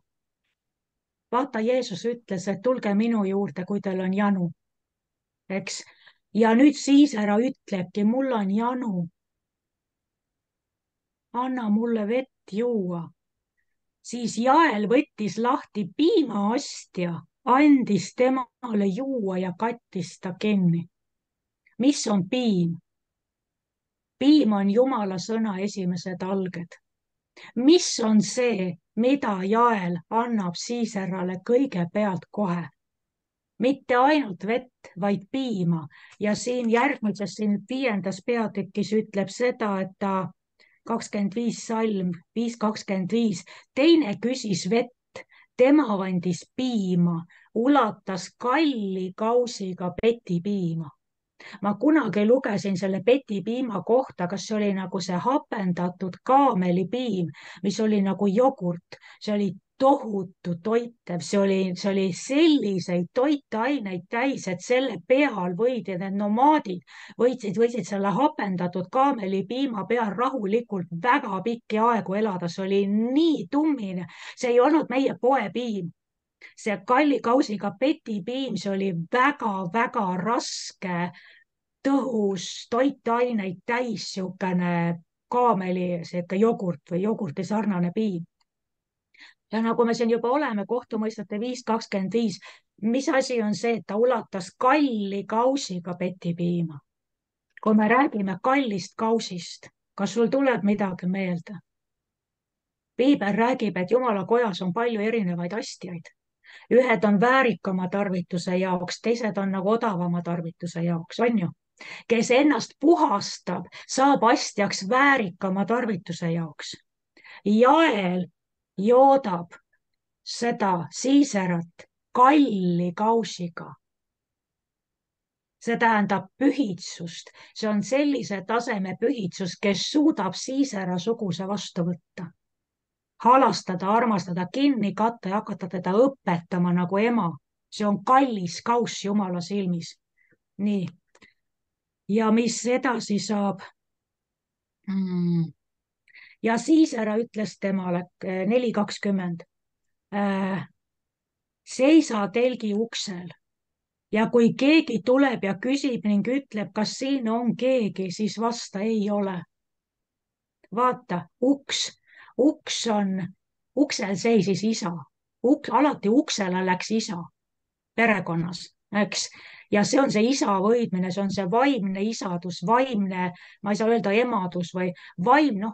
Vaata, Jeesus ütles, et tulge minu juurde, kui teil on janu. Eks? Ja nüüd siis ära ütlebki, mul on janu. Anna mulle vett juua. Siis Jael võttis lahti piimaostja, andis temale juua ja kattis ta kinni. Mis on piim? Piim on Jumala sõna esimesed alged. Mis on see, mida Jael annab Siisarale kõigepealt kohe? Mitte ainult vett, vaid piima. Ja siin järgmises, siin 5. peatükis ütleb seda, et ta 25 salm, 5:25, teine küsis vett, tema andis piima, ulatas kalli kausiga petipiima. Ma kunagi lugesin selle petipiima kohta, kas see oli nagu see hapendatud kaamelipiim, mis oli nagu jogurt, see oli tohutu toitev, see oli selliseid toitaineid täis, et selle peal võidi need nomaadid, võisid selle hapendatud kaamelipiima peal rahulikult väga pikki aegu elada, see oli nii tummine, see ei olnud meie poepiim. See kalli kausiga petipiim, see oli väga-väga raske, tõhus, toitaineid täis, niisugune kaameli, sihuke jogurt või jogurti sarnane piim. Ja nagu me siin juba oleme, kohtumõistete 5:25, mis asi on see, et ta ulatas kalli kausiga petipiima? Kui me räägime kallist kausist, kas sul tuleb midagi meelde? Piibel räägib, et Jumala kojas on palju erinevaid astjaid. Ühed on väärikama tarvituse jaoks, teised on nagu odavama tarvituse jaoks, on ju? Kes ennast puhastab, saab astjaks väärikama tarvituse jaoks. Jael joodab seda Siisarat kalli kausiga. See tähendab pühitsust, see on sellise taseme pühitsus, kes suudab Siisara suguse vastu võtta. halastada, armastada, kinni katta ja hakata teda õpetama nagu ema. See on kallis kauss Jumala silmis. nii, ja mis edasi saab? Ja siis ära ütles temale 4:20. Seisa telgi uksel ja kui keegi tuleb ja küsib ning ütleb, kas siin on keegi, siis vasta ei ole. Vaata, uks on, uksel seisis isa. Alati uksele läks isa perekonnas, eks. Ja see on see isa võidmine, see on see vaimne isadus, vaimne, ma ei saa öelda emadus või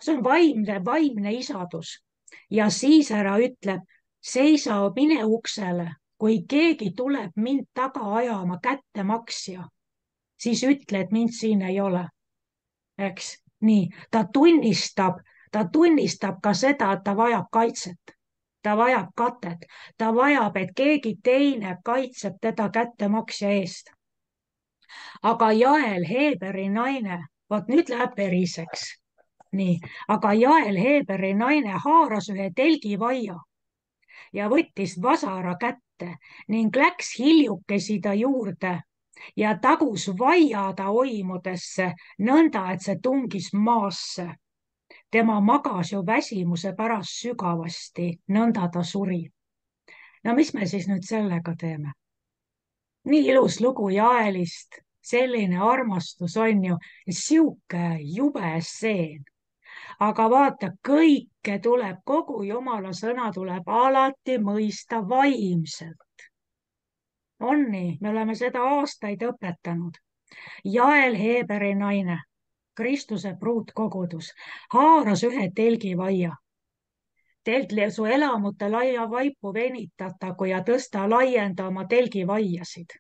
see on vaimne isadus. Ja siis ära ütleb, seisa, mine uksele, kui keegi tuleb mind taga ajama, kättemaksja, siis ütle, et mind siin ei ole, eks. Nii, ta tunnistab ka seda, et ta vajab kaitset. Ta vajab katet, ta vajab, et keegi teine kaitseb teda kättemaksja eest. Aga Jael, Heeberi naine, vot nüüd läheb veriseks. nii, aga Jael, Heeberi naine, haaras ühe telgivaia ja võttis vasara kätte ning läks hiljukesi ta juurde ja tagus vaia ta oimudesse nõnda, et see tungis maasse. Tema magas ju väsimuse pärast sügavasti, nõnda ta suri. No mis me siis nüüd sellega teeme? Nii ilus lugu Jaelist, selline armastus on ju, sihuke jube seen. Aga vaata, kõike tuleb, kogu Jumala sõna tuleb alati mõista vaimselt. On nii, me oleme seda aastaid õpetanud. Jael, Heeberi naine, Kristuse pruutkogudus, haaras ühe telgivaia. Su elamute laia vaipu venitatagu ja tõsta laienda oma telgivaiasid.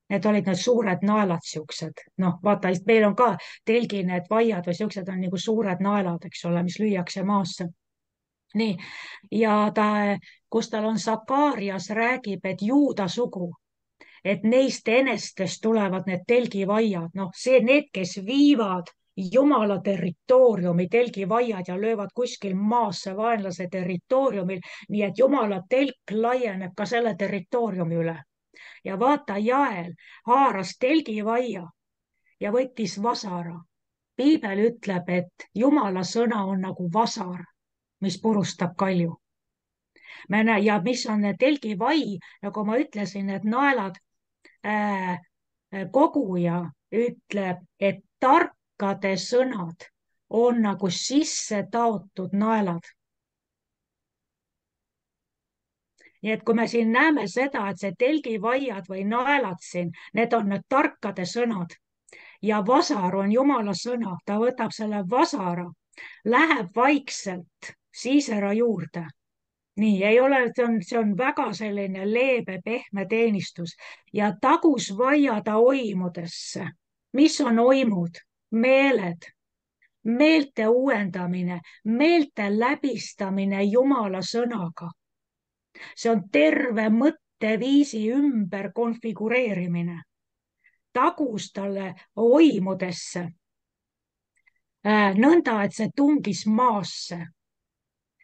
Need olid need suured naelad siuksed. Noh, vaata, meil on ka telgi need vaiad või siuksed on nagu suured naelad, eks ole, mis lüüakse maasse. nii, ja kus tal on Sakarias räägib, et juuda sugu, et neist enestest tulevad need telgivaiad, need, kes viivad Jumala territooriumi telgivaiad ja löövad kuskil maasse vaenlase territooriumil, nii et Jumala telk laieneb ka selle territooriumi üle. Ja vaata, Jael haaras telgivaia ja võttis vasara. Piibel ütleb, et Jumala sõna on nagu vasar, mis purustab kalju. Ja mis on telgivai, nagu ma ütlesin, need naelad, koguja ütleb, et tarkade sõnad on nagu sisse taotud naelad. Nii et kui me siin näeme seda, et see telgivaiad või naelad siin, need on need tarkade sõnad ja vasar on Jumala sõna, ta võtab selle vasara, läheb vaikselt siisera juurde. Nii, ei ole, see on väga selline leebe, pehme teenistus ja tagus vaia ta oimudesse. Mis on oimud? Meeled, meelte uuendamine, meelte läbistamine Jumala sõnaga. See on terve mõtteviisi ümber konfigureerimine. Tagus talle oimudesse nõnda, et see tungis maasse.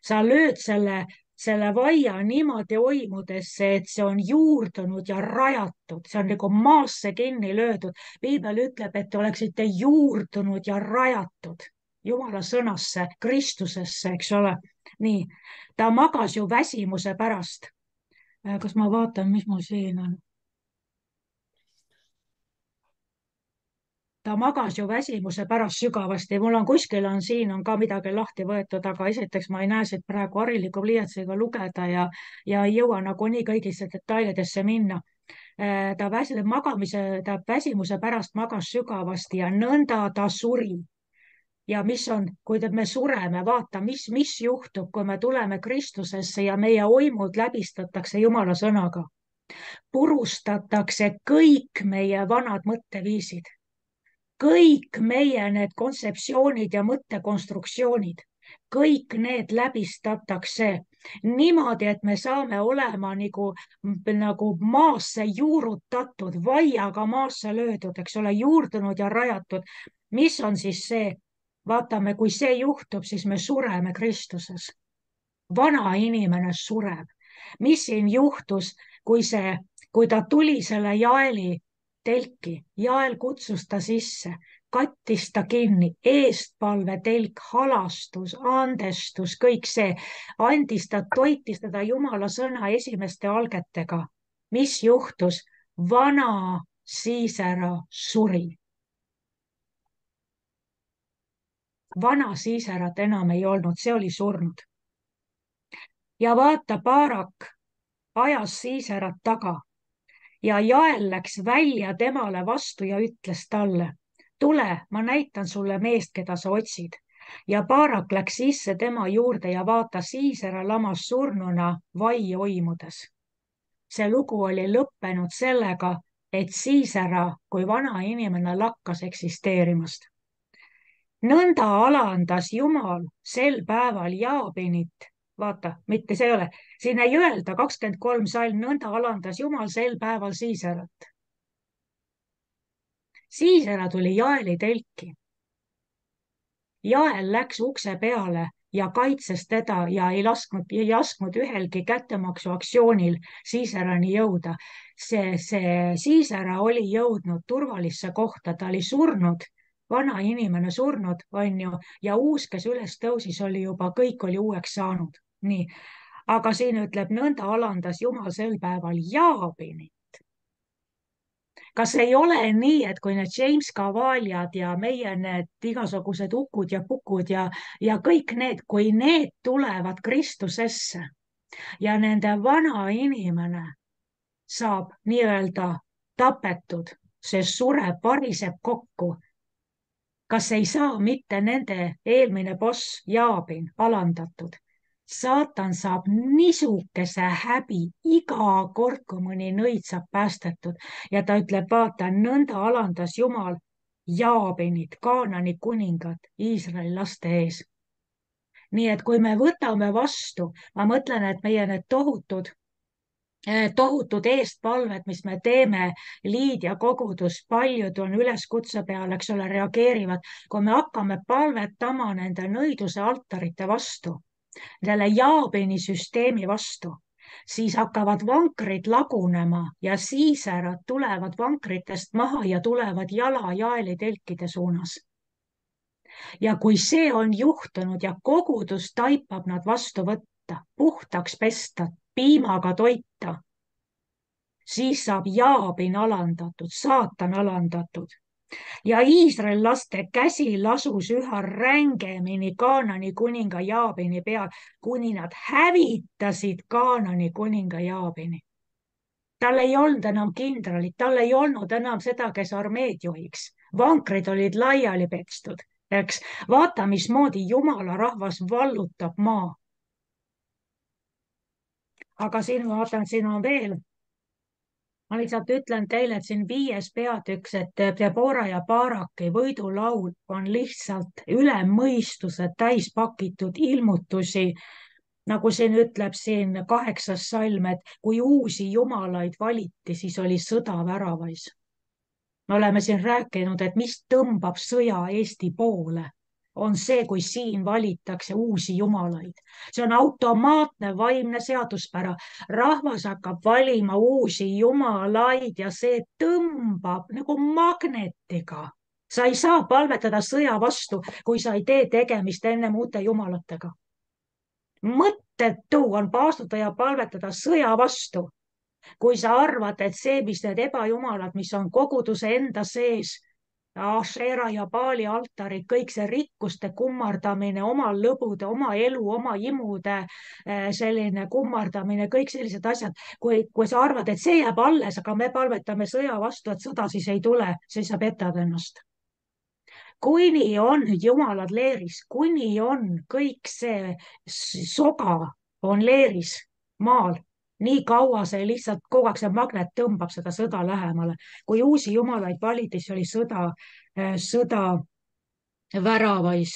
Sa lööd selle vaia niimoodi oimudesse, et see on juurdunud ja rajatud, see on nagu maasse kinni löödud. Piibel ütleb, et te oleksite juurdunud ja rajatud Jumala sõnasse, Kristusesse, eks ole. Nii, ta magas ju väsimuse pärast. Kas ma vaatan, mis mul siin on? Ta magas ju väsimuse pärast sügavasti. Mul on kuskil siin on ka midagi lahti võetud, aga esiteks ma ei näe siit praegu hariliku pliiatsiga lugeda ja ei jõua nagunii kõigisse detailidesse minna. Ta väsimuse pärast magas sügavasti ja nõnda ta suri. Ja mis on, kui me sureme, vaata, mis juhtub, kui me tuleme Kristusesse ja meie oimud läbistatakse Jumala sõnaga. Purustatakse kõik meie vanad mõtteviisid. Kõik meie need kontseptsioonid ja mõttekonstruktsioonid, kõik need läbistatakse niimoodi, et me saame olema nagu maasse juurutatud, vaiaga maasse löödud, eks ole, juurdunud ja rajatud. Mis on siis see? Vaatame, kui see juhtub, siis me sureme Kristuses. vana inimene sureb. mis siin juhtus, kui ta tuli selle Jaeli telki, Jael kutsus ta sisse, kattis ta kinni, eestpalvetelk, halastus, andestus, kõik see, toitis teda Jumala sõna esimeste algetega. mis juhtus? Vana Siisera suri. vana Siiserat enam ei olnud, see oli surnud. ja vaata, Baarak ajas Siiserat taga ja Jael läks välja temale vastu ja ütles talle, tule, ma näitan sulle meest, keda sa otsid. ja Baarak läks sisse tema juurde ja vaata, Siisera lamas surnuna vai oimudes. see lugu oli lõppenud sellega, et Siisera kui vana inimene lakkas eksisteerimast. nõnda alandas Jumal sel päeval Jaabinit. vaata, mitte see ei ole, siin ei öelda 23 salm, nõnda alandas Jumal sel päeval Siiserat. Siisera tuli Jaeli telki. Jael läks ukse peale ja kaitses teda ja ei lasknud ühelgi kättemaksuaktsioonil Siiserani jõuda. see Siisera oli jõudnud turvalisse kohta, ta oli surnud, vana inimene surnud, on ju, ja uus, kes üles tõusis, kõik oli uueks saanud. nii, aga siin ütleb, nõnda alandas Jumal sel päeval Jaabinit. kas ei ole nii, et kui need James Cavaliad ja meie need igasugused Ukud ja Pukud ja kõik need, kui need tulevad Kristusesse ja nende vana inimene saab nii-öelda tapetud, see sureb, variseb kokku, kas ei saa mitte nende eelmine boss Jaabin alandatud? saatan saab niisuguse häbi iga kord, kui mõni nõid saab päästetud ja ta ütleb, vaata, nõnda alandas Jumal Jaabinit, Kaanani kuningat Iisraeli laste ees. nii et kui me võtame vastu, ma mõtlen, et meie need tohutud eestpalved, mis me teeme, liid ja kogudus, paljud on üleskutse peal, eks ole, reageerivad, kui me hakkame palvetama nende nõiduse altarite vastu, selle Jaabini süsteemi vastu, siis hakkavad vankrid lagunema ja Siiserad tulevad vankritest maha ja tulevad jala Jaeli telkide suunas. ja kui see on juhtunud ja kogudus taipab nad vastu võtta, puhtaks pesta, piimaga toita, siis saab Jaabin alandatud, saatan alandatud ja Iisraeli laste käsi lasus üha rängemini Kaanani kuninga Jaabini peal, kuni nad hävitasid Kaanani kuninga Jaabini. tal ei olnud enam kindralit, tal ei olnud enam seda, kes armeed juhiks. vankrid olid laiali pekstud, eks. vaata, mismoodi Jumala rahvas vallutab maa. aga siin ma vaatan, siin on veel. ma lihtsalt ütlen teile, et siin 5. peatükk, et Debora ja Baraki võidulaul on lihtsalt üle mõistuse täis pakitud ilmutusi, nagu siin ütleb siin 8. salm, et kui uusi jumalaid valiti, siis oli sõda väravais. me oleme siin rääkinud, et mis tõmbab sõja Eesti poole, on see, kui siin valitakse uusi jumalaid. see on automaatne vaimne seaduspära. rahvas hakkab valima uusi jumalaid ja see tõmbab nagu magnetiga. sa ei saa palvetada sõja vastu, kui sa ei tee tegemist ennem uute jumalatega. mõttetu on paastuda ja palvetada sõja vastu, kui sa arvad, et see, mis need ebajumalad, mis on koguduse enda sees, Ašera ja Baali altarid, kõik see rikkuste kummardamine, oma lõbude, oma elu, oma imude selline kummardamine, kõik sellised asjad, kui sa arvad, et see jääb alles, aga me palvetame sõja vastu, et sõda siis ei tule, siis sa petad ennast. kuni on jumalad leeris, kuni on kõik see soga on leeris maal, nii kaua see lihtsalt kogu aeg see magnet tõmbab seda sõda lähemale. kui uusi jumalaid valiti, siis oli sõda väravais.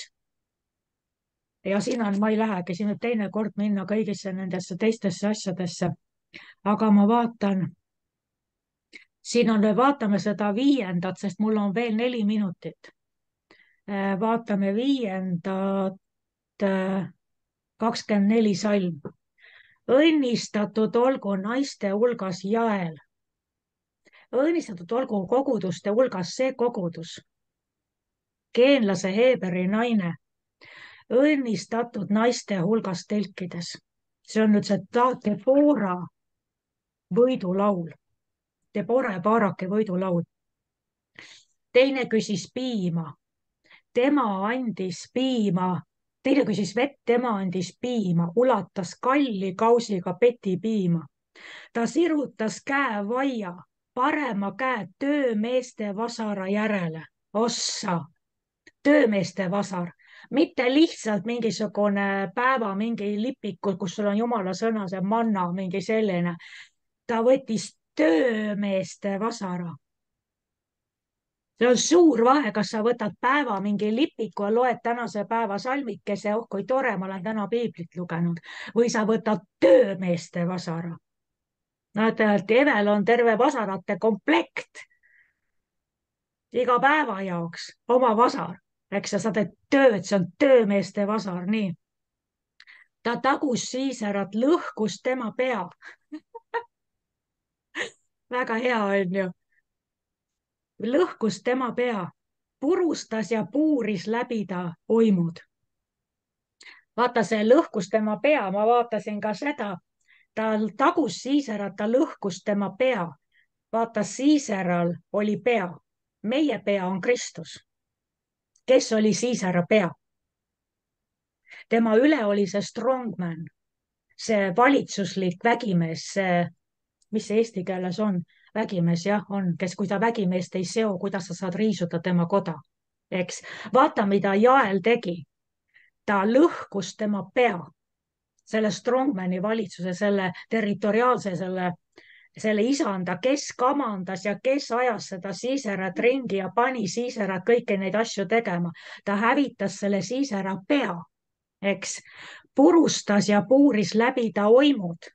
ja siin on, ma ei lähegi siin nüüd teinekord minna kõigisse nendesse teistesse asjadesse, aga ma vaatan, siin on, vaatame seda 5., sest mul on veel 4 minutit. vaatame 5. 24 salm. Õnnistatud olgu naiste hulgas Jael. Õnnistatud olgu koguduste hulgas see kogudus, geenlase Heeberi naine, õnnistatud naiste hulgas telkides. See on nüüd see Debora võidulaul, Debora ja Baraki võidulaul. Teine küsis piima, tema andis piima, teine küsis vett, tema andis piima, ulatas kalli kausiga peti piima. Ta sirutas käe vaia, parema käe töömeeste vasara järele. Ossa, töömeeste vasar, mitte lihtsalt mingisugune päeva mingi lipikud, kus sul on jumala sõna, see manna, mingi selline. Ta võttis töömeeste vasara. See on suur vahe, kas sa võtad päeva mingi lipiku ja loed tänase päeva salmikese, oh kui tore, ma olen täna piiblit lugenud, või sa võtad töömeeste vasara. Näed, Evel on terve vasarate komplekt iga päeva jaoks, oma vasar, eks sa teed tööd, see on töömeeste vasar, nii. Ta tagus Siisarat, lõhkus tema pea. Väga hea on ju. Lõhkus tema pea, purustas ja puuris läbi ta oimud. Vaata, see lõhkus tema pea, ma vaatasin ka seda. Ta tagus Siisarat, ta lõhkus tema pea. Vaata, Siisaral oli pea. Meie pea on Kristus. Kes oli Siisara pea? Tema üle oli see strongman, see valitsuslik vägimees, see, mis see eesti keeles on? Vägimees, jah, on, kes, kui ta vägimeest ei seo, kuidas sa saad riisuda tema koda, eks. Vaata, mida Jael tegi. Ta lõhkus tema pea, selle strongmani valitsuse, selle territoriaalse, selle isanda, kes kamandas ja kes ajas seda Siisarat ringi ja pani Siisarat kõiki neid asju tegema. Ta hävitas selle Siisara pea, eks, purustas ja puuris läbi ta oimud.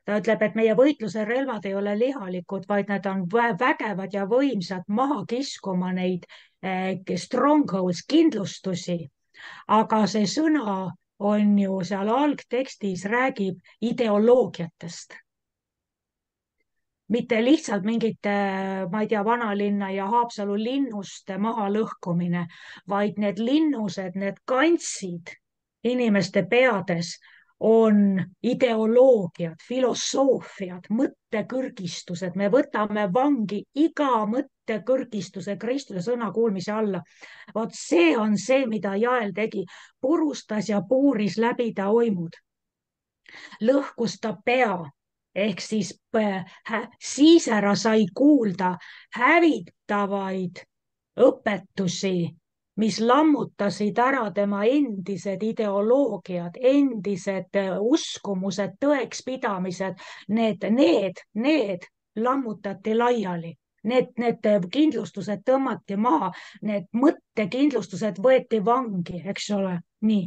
Ta ütleb, et meie võitluse relvad ei ole lihalikud, vaid need on vägevad ja võimsad maha kiskuma neid strongholds, kindlustusi. Aga see sõna on ju seal algtekstis räägib ideoloogiatest. Mitte lihtsalt mingite, ma ei tea, vanalinna ja Haapsalu linnuste mahalõhkumine, vaid need linnused, need kantsid inimeste peades on ideoloogiad, filosoofiad, mõttekõrgistused. Me võtame vangi iga mõttekõrgistuse Kristuse sõna kuulmise alla. Vot see on see, mida Jael tegi. Purustas ja puuris läbi ta oimud. Lõhkus ta pea. Ehk siis Siisara sai kuulda hävitavaid õpetusi, mis lammutasid ära tema endised ideoloogiad, endised uskumused, tõekspidamised. Need lammutati laiali. Need kindlustused tõmmati maha, need mõttekindlustused võeti vangi, eks ole, nii.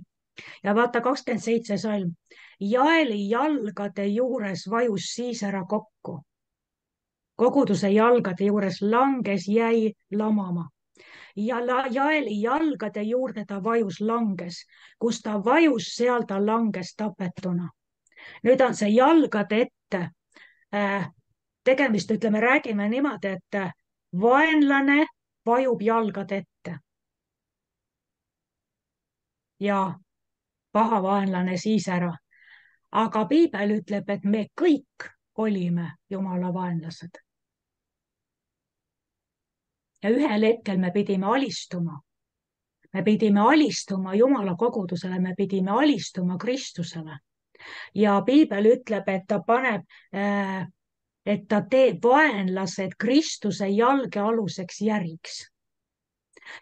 Ja vaata 27 salm. Jaeli jalgade juures vajus Siisara kokku. Koguduse jalgade juures langes, jäi lamama. Ja Jaeli jalgade juurde ta vajus, langes. Kus ta vajus, seal ta langes tapetuna. Nüüd on see jalgade ette. Tegemist, ütleme, räägime niimoodi, et vaenlane vajub jalgade ette. Ja paha vaenlane Siisara. Aga piibel ütleb, et me kõik olime Jumala vaenlased. Ja ühel hetkel me pidime alistuma. Me pidime alistuma Jumala kogudusele, me pidime alistuma Kristusele. Ja piibel ütleb, et ta paneb, et ta teeb vaenlased Kristuse jalgealuseks järiks.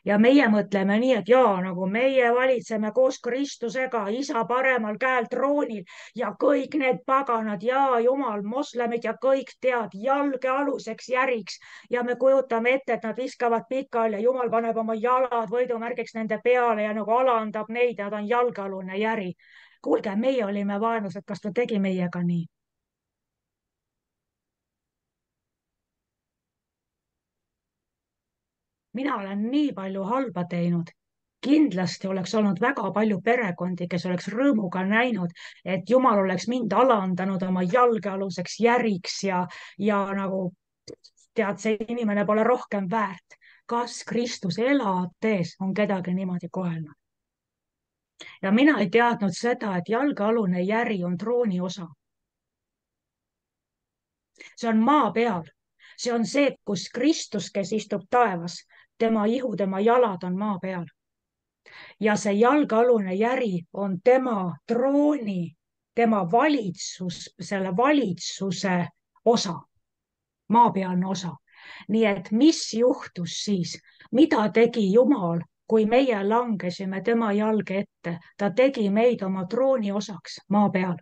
Ja meie mõtleme nii, et jaa, nagu meie valitseme koos Kristusega, isa paremal käel troonil ja kõik need paganad ja jumal, moslemid ja kõik tead jalgealuseks järiks. Ja me kujutame ette, et nad viskavad pikali ja jumal paneb oma jalad võidumärgiks nende peale ja nagu alandab neid ja ta on jalgealune järi. Kuulge, meie olime vaenlased, kas ta tegi meiega nii? Mina olen nii palju halba teinud kindlasti oleks olnud väga palju perekondi, kes oleks rõõmuga näinud, et Jumal oleks mind alandanud oma jalgealuseks järiks ja nagu tead, see inimene pole rohkem väärt. Kas Kristus elades on kedagi niimoodi kohelnud? Ja mina ei teadnud seda, et jalgealune järi on trooni osa. See on maa peal. See on see, kus Kristus, kes istub taevas, tema ihu, tema jalad on maa peal. Ja see jalgealune järi on tema trooni, tema valitsus, selle valitsuse osa, maapealne osa. Nii et mis juhtus siis? Mida tegi Jumal, kui meie langesime tema jalge ette? Ta tegi meid oma trooni osaks maa peal.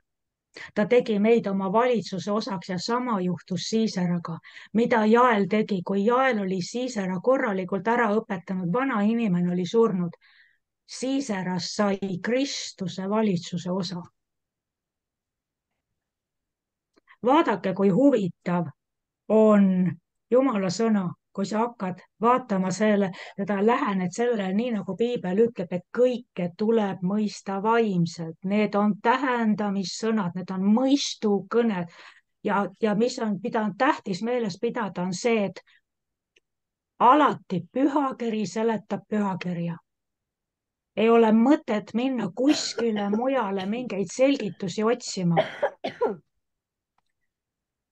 Ta tegi meid oma valitsuse osaks ja sama juhtus Siiseraga. Mida Jael tegi, kui Jael oli Siisera korralikult ära õpetanud, vana inimene oli surnud. Siiserast sai Kristuse valitsuse osa. Vaadake, kui huvitav on Jumala sõna, kui sa hakkad vaatama teda lähened sellele nii, nagu piibel ütleb, et kõike tuleb mõista vaimselt. Need on tähendamissõnad, need on mõistukõned ja mida on tähtis meeles pidada, on see, et alati pühakiri seletab pühakirja. Ei ole mõtet minna kuskile mujale mingeid selgitusi otsima.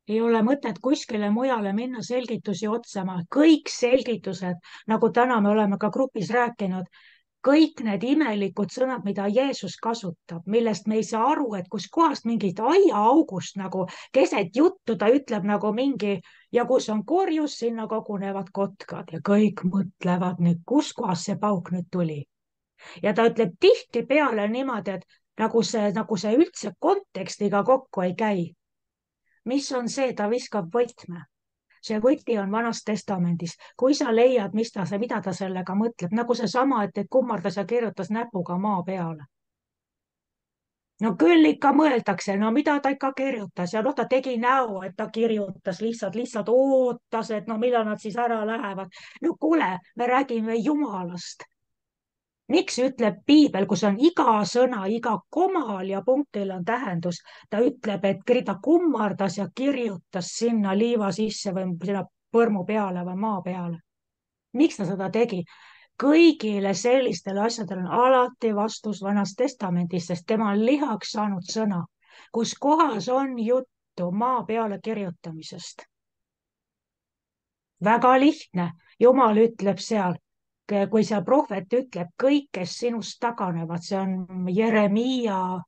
Ei ole mõtet kuskile mujale minna selgitusi otsima. Kõik selgitused, nagu täna me oleme ka grupis rääkinud, kõik need imelikud sõnad, mida Jeesus kasutab, millest me ei saa aru, et kuskohast mingit aiaaugust nagu keset juttu ta ütleb nagu mingi ja kus on korjus, sinna kogunevad kotkad ja kõik mõtlevad nüüd, kuskohast see pauk nüüd tuli. Ja ta ütleb tihtipeale niimoodi, et nagu see üldse kontekstiga kokku ei käi. Mis on see, ta viskab võtme. See võti on Vanas Testamendis. Kui sa leiad, mida ta sellega mõtleb, nagu seesama, et kummardas ja kirjutas näpuga maa peale. No küll ikka mõeldakse, no mida ta ikka kirjutas ja ta tegi näo, et ta kirjutas, lihtsalt ootas, et no millal nad siis ära lähevad. No kuule, me räägime Jumalast. Miks ütleb piibel, kus on iga sõna, iga komal ja punktil on tähendus, ta ütleb, et ta kummardas ja kirjutas sinna liiva sisse või sinna põrmu peale või maa peale. Miks ta seda tegi? Kõigile sellistele asjadele on alati vastus Vanas Testamendis, sest tema on lihaks saanud sõna, kus kohas on juttu maa peale kirjutamisest. Väga lihtne. Jumal ütleb seal, kui see prohvet ütleb, kõik, kes sinust taganevad, see on Jeremiia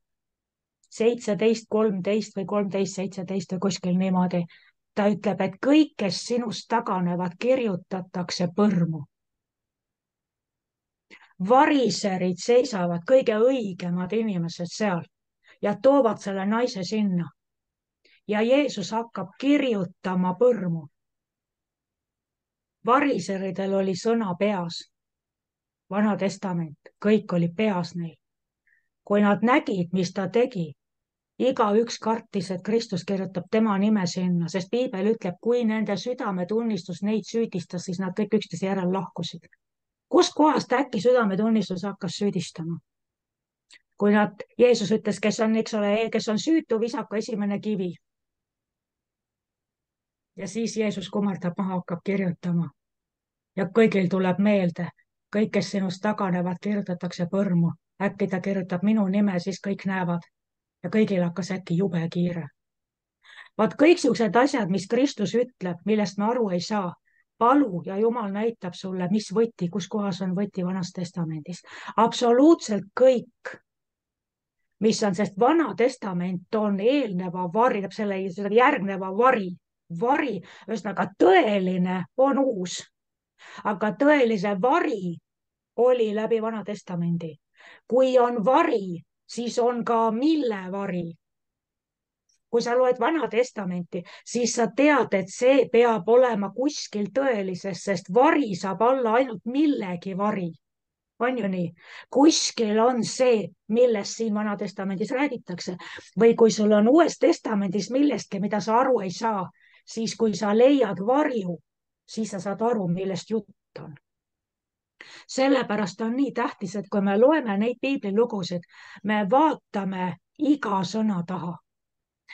17:13 või 13:17 või kuskil niimoodi. Ta ütleb, et kõik, kes sinust taganevad, kirjutatakse põrmu. Variserid seisavad, kõige õigemad inimesed seal ja toovad selle naise sinna. Ja Jeesus hakkab kirjutama põrmu. Variseridel oli sõna peas. Vana Testament, kõik oli peas neil. Kui nad nägid, mis ta tegi, igaüks kartis, et Kristus kirjutab tema nime sinna, sest piibel ütleb, kui nende südametunnistus neid süüdistas, siis nad kõik üksteise järel lahkusid. Kust kohast äkki südametunnistus hakkas süüdistama? Kui Jeesus ütles, kes on süütu, visaku esimene kivi. Ja siis Jeesus kummardab maha, hakkab kirjutama. Ja kõigil tuleb meelde, kõik, kes sinust taganevad, kirjutatakse põrmu. Äkki ta kirjutab minu nime, siis kõik näevad. Ja kõigil hakkas äkki jube kiire. Vaat kõik siuksed asjad, mis Kristus ütleb, millest me aru ei saa, palu ja Jumal näitab sulle, mis võti, kus kohas on võti Vanas Testamendis. Absoluutselt kõik, mis on, sest Vana Testament on eelneva vari, selle järgneva vari, ühesõnaga tõeline on uus. Aga tõelise vari oli läbi Vana Testamendi. Kui on vari, siis on ka mille vari. Kui sa loed Vana Testamenti, siis sa tead, et see peab olema kuskil tõelises, sest vari saab olla ainult millegi vari. On ju nii? Kuskil on see, millest siin Vana Testamendis räägitakse. Või kui sul on Uues Testamendis millestki, mida sa aru ei saa, siis kui sa leiad varju, siis sa saad aru, millest jutt on. sellepärast on nii tähtis, et kui me loeme neid piiblilugusid, me vaatame iga sõna taha,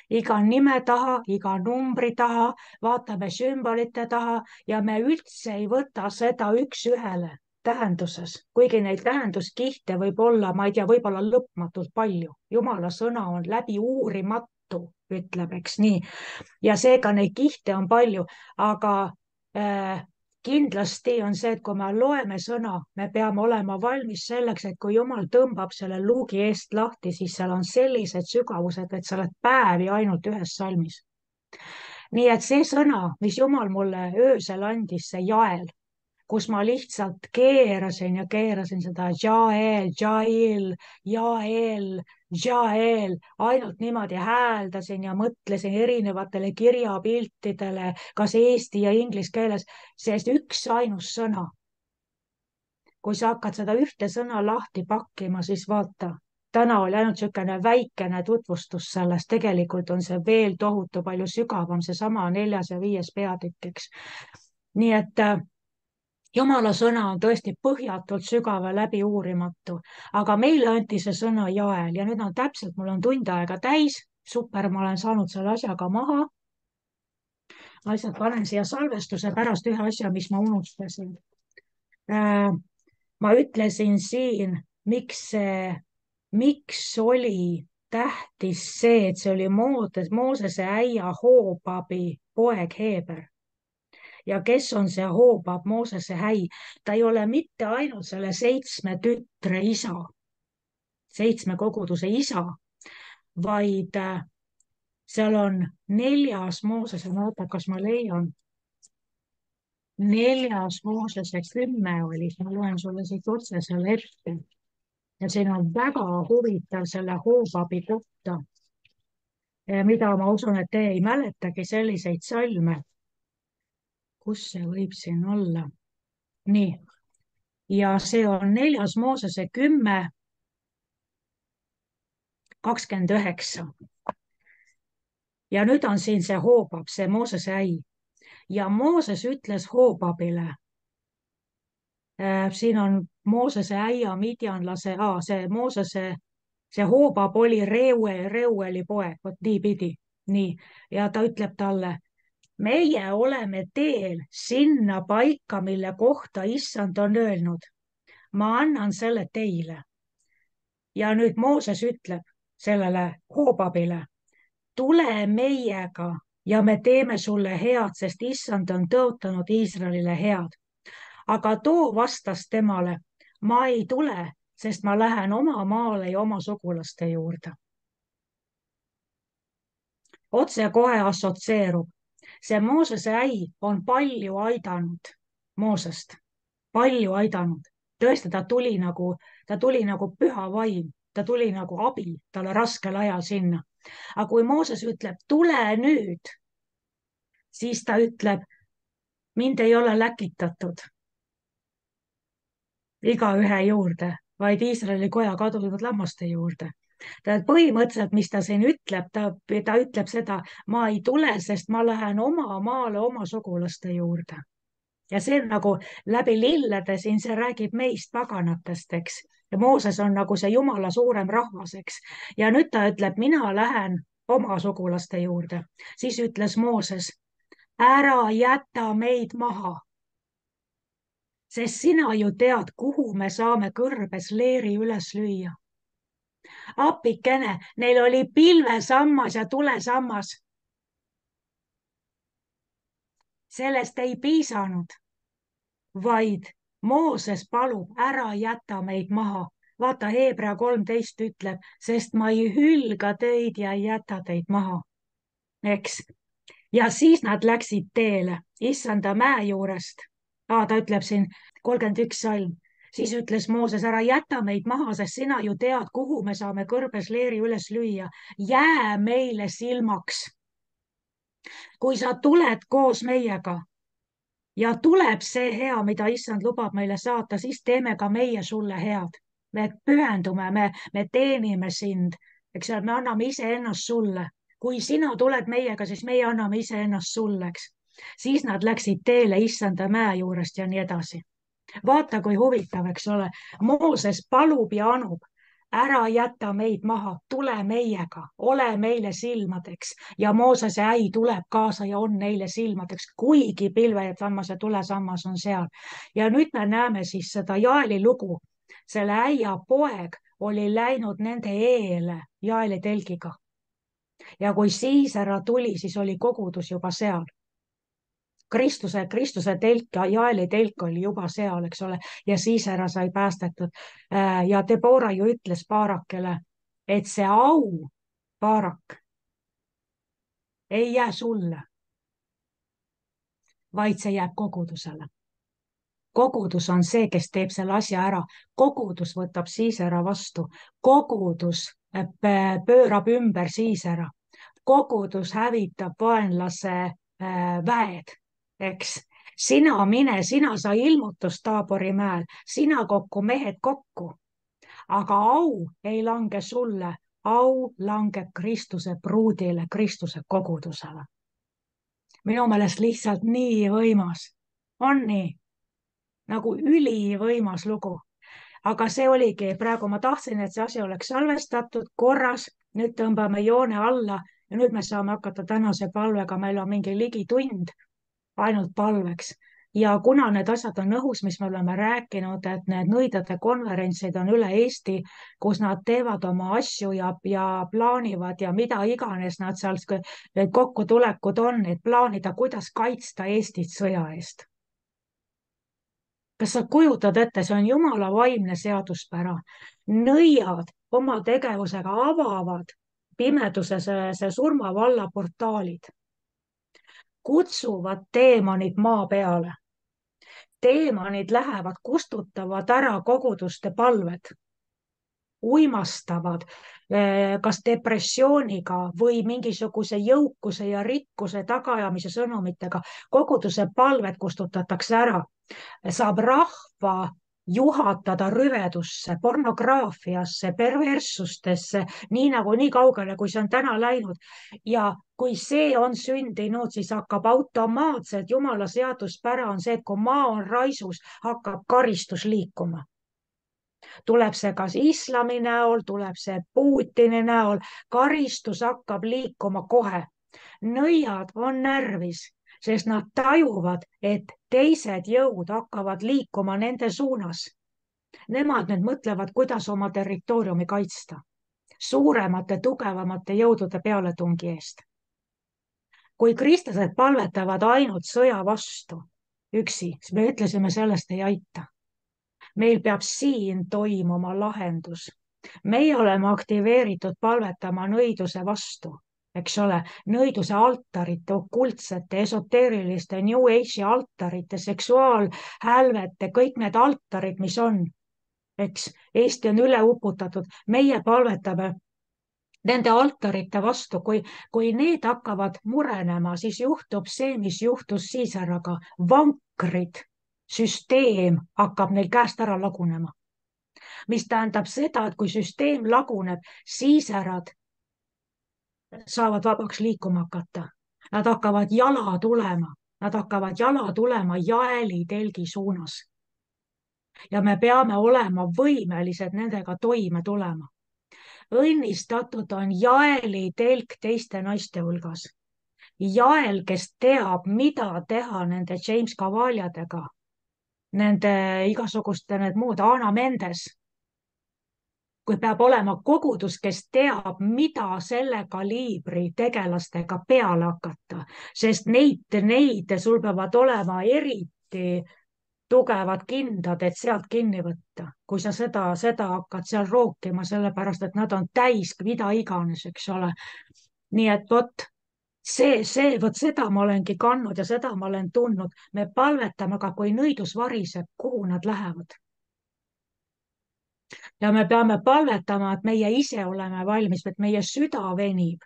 iga nime taha, iga numbri taha, vaatame sümbolite taha ja me üldse ei võta seda üks-ühele tähenduses, kuigi neid tähenduskihte võib olla, ma ei tea, võib-olla lõpmatult palju. Jumala sõna on läbi uurimatu, ütleb, eks nii. Ja seega neid kihte on palju, aga äh, kindlasti on see, et kui me loeme sõna, me peame olema valmis selleks, et kui Jumal tõmbab selle luugi eest lahti, siis seal on sellised sügavused, et sa oled päevi ainult ühes salmis. Nii et see sõna, mis Jumal mulle öösel andis, see jael, kus ma lihtsalt keerasin ja keerasin seda Jael, Jail, Jael, Jael, ainult niimoodi hääldasin ja mõtlesin erinevatele kirjapiltidele, kas eesti ja inglise keeles, sest üks ainus sõna. Kui sa hakkad seda ühte sõna lahti pakkima, siis vaata, täna oli ainult niisugune väikene tutvustus sellest, tegelikult on see veel tohutu palju sügavam, seesama 4. ja 5. peatükk, eks. Nii et Jumala sõna on tõesti põhjatult sügav ja läbi uurimatu, aga meile anti see sõna jael ja nüüd on täpselt, mul on tund aega täis, super, ma olen saanud selle asjaga maha. Ma lihtsalt panen siia salvestuse pärast ühe asja, mis ma unustasin. Ma ütlesin siin, miks oli tähtis see, et see oli Moosese äia Hoobabi poeg Heeber. Ja kes on see Hoobab, Moosese häi? Ta ei ole mitte ainult selle 7 tütre isa, 7 koguduse isa, vaid seal on 4. Moosese, ma vaatan, kas ma leian. 4. Moosese 10 oli, ma loen sulle siit otse selle ette. Ja siin on väga huvitav selle Hoobabi kohta, mida ma usun, et te ei mäletagi selliseid salme. Kus see võib siin olla? Nii. Ja see on 4. Moosese 10:29. Ja nüüd on siin see Hoobab, see Moosese äi. Ja Mooses ütles Hoobabile, siin on Moosese äia midjanlase, see Hoobab oli Reueli poeg, vot niipidi, nii. Ja ta ütleb talle, meie oleme teel sinna paika, mille kohta issand on öelnud, ma annan selle teile. Ja nüüd Mooses ütleb sellele Hoobabile, tule meiega ja me teeme sulle head, sest issand on tõotanud Iisraelile head. Aga too vastas temale, ma ei tule, sest ma lähen oma maale ja oma sugulaste juurde. Otsekohe assotsieerub. See Moosese äi on palju aidanud Moosest, palju aidanud. Tõesti, ta tuli nagu püha vaim, ta tuli nagu abi talle raskel ajal sinna. Aga kui Mooses ütleb, tule nüüd, siis ta ütleb, mind ei ole läkitatud igaühe juurde, vaid Iisraeli koja kadunud lammaste juurde. Põhimõtteliselt, mis ta siin ütleb, ta ütleb seda, ma ei tule, sest ma lähen oma maale oma sugulaste juurde. Ja see on nagu läbi lillede siin, see räägib meist paganatest, eks. Ja Mooses on nagu see Jumala suurem rahvas, eks. Ja nüüd ta ütleb, mina lähen oma sugulaste juurde. Siis ütles Mooses, ära jäta meid maha. Sest sina ju tead, kuhu me saame kõrbes leeri üles lüüa. Appikene, neil oli pilvesammas ja tulesammas. Sellest ei piisanud, vaid Mooses palub, ära jäta meid maha. Vaata, Hebra 13 ütleb, sest ma ei hülga teid ja ei jäta teid maha. Eks? Ja siis nad läksid teele, issanda mäe juurest. Ta ütleb siin 31 salm. Siis ütles Mooses, ära jäta meid maha, sest sina ju tead, kuhu me saame kõrbes leeri üles lüüa. Jää meile silmaks. Kui sa tuled koos meiega ja tuleb see hea, mida issand lubab meile saata, siis teeme ka meie sulle head. Me pühendume, me teenime sind, eks me anname iseennast sulle. Kui sina tuled meiega, siis meie anname iseennast sulle, eks. Siis nad läksid teele issanda mäe juurest ja nii edasi. vaata, kui huvitav, eks ole. Mooses palub ja anub, ära jäta meid maha, tule meiega, ole meile silmadeks ja Moosese äi tuleb kaasa ja on neile silmadeks, kuigi pilvesammas ja tulesammas on seal. ja nüüd me näeme siis seda Jaeli lugu. selle äia poeg oli läinud nende eele Jaeli telgiga ja kui Siisera tuli, siis oli kogudus juba seal. Kristuse telk, Jaeli telk oli juba seal, eks ole, ja Siisera sai päästetud. ja Debora ju ütles Baarakele, et see au, Baarak, ei jää sulle, vaid see jääb kogudusele. Kogudus on see, kes teeb selle asja ära. Kogudus võtab Siisera vastu. Kogudus pöörab ümber Siisera. Kogudus hävitab vaenlase väed, eks. Sina mine, sina sa ilmutust Taabori mäel, sina kokku mehed kokku. Aga au ei lange sulle, au langeb Kristuse pruudile, Kristuse kogudusele. minu meelest lihtsalt nii võimas. On nii? Nagu ülivõimas lugu. Aga see oligi, praegu ma tahtsin, et see asi oleks salvestatud korras, nüüd tõmbame joone alla ja nüüd me saame hakata tänase palvega, meil on mingi ligi tund ainult palveks. ja kuna need asjad on õhus, mis me oleme rääkinud, et need nõidade konverentsid on üle Eesti, kus nad teevad oma asju ja plaanivad ja mida iganes nad seal, need kokkutulekud on, et plaanida, kuidas kaitsta Eestit sõja eest. Kas sa kujutad ette, see on Jumala vaimne seaduspära. Nõiad oma tegevusega avavad pimeduse see surmavalla portaalid. Kutsuvad teemonid maa peale. Teemonid lähevad, kustutavad ära koguduste palved. Uimastavad kas depressiooniga või mingisuguse jõukuse ja rikkuse tagaajamise sõnumitega. Koguduse palved kustutatakse ära. Saab rahva juhatada rüvedusse, pornograafiasse, perverssustesse, nii kaugele, kui see on täna läinud. ja kui see on sündinud, siis hakkab automaatselt, Jumala seaduspära on see, et kui maa on raisus, hakkab karistus liikuma. Tuleb see kas islami näol, tuleb see Putini näol, karistus hakkab liikuma kohe. Nõiad on närvis, sest nad tajuvad, et teised jõud hakkavad liikuma nende suunas. Nemad nüüd mõtlevad, kuidas oma territooriumi kaitsta suuremate, tugevamate jõudude pealetungi eest. Kui kristlased palvetavad ainult sõja vastu üksi, siis me ütlesime, sellest ei aita. Meil peab siin toimuma lahendus. Meie oleme aktiveeritud palvetama nõiduse vastu, eks ole, nõiduse altarite, okultsete, esoteeriliste, New Age'i altarite, seksuaalhälvete, kõik need altarid, mis on, eks, Eesti on üle uputatud, meie palvetame nende altarite vastu, kui need hakkavad murenema, siis juhtub see, mis juhtus Siiseraga, vankrid, süsteem hakkab neil käest ära lagunema. Mis tähendab seda, et kui süsteem laguneb, Siiserad saavad vabaks liikuma hakata. Nad hakkavad jala tulema Jaeli telgi suunas. Ja me peame olema võimelised nendega toime tulema. Õnnistatud on Jaeli telk teiste naiste hulgas. Jael, kes teab, mida teha nende James Cavaljadega, nende igasuguste need muud, Ana Mendes. Kui peab olema kogudus, kes teab, mida selle kaliibri tegelastega peale hakata, sest neid sul peavad olema eriti tugevad kindad, et sealt kinni võtta, kui sa seda hakkad seal rookima, sellepärast et nad on täis mida iganes, eks ole. Nii et vot seda ma olengi kandnud ja seda ma olen tundnud. Me palvetame, aga kui nõidus variseb, kuhu nad lähevad? Ja me peame palvetama, et meie ise oleme valmis, et meie süda venib,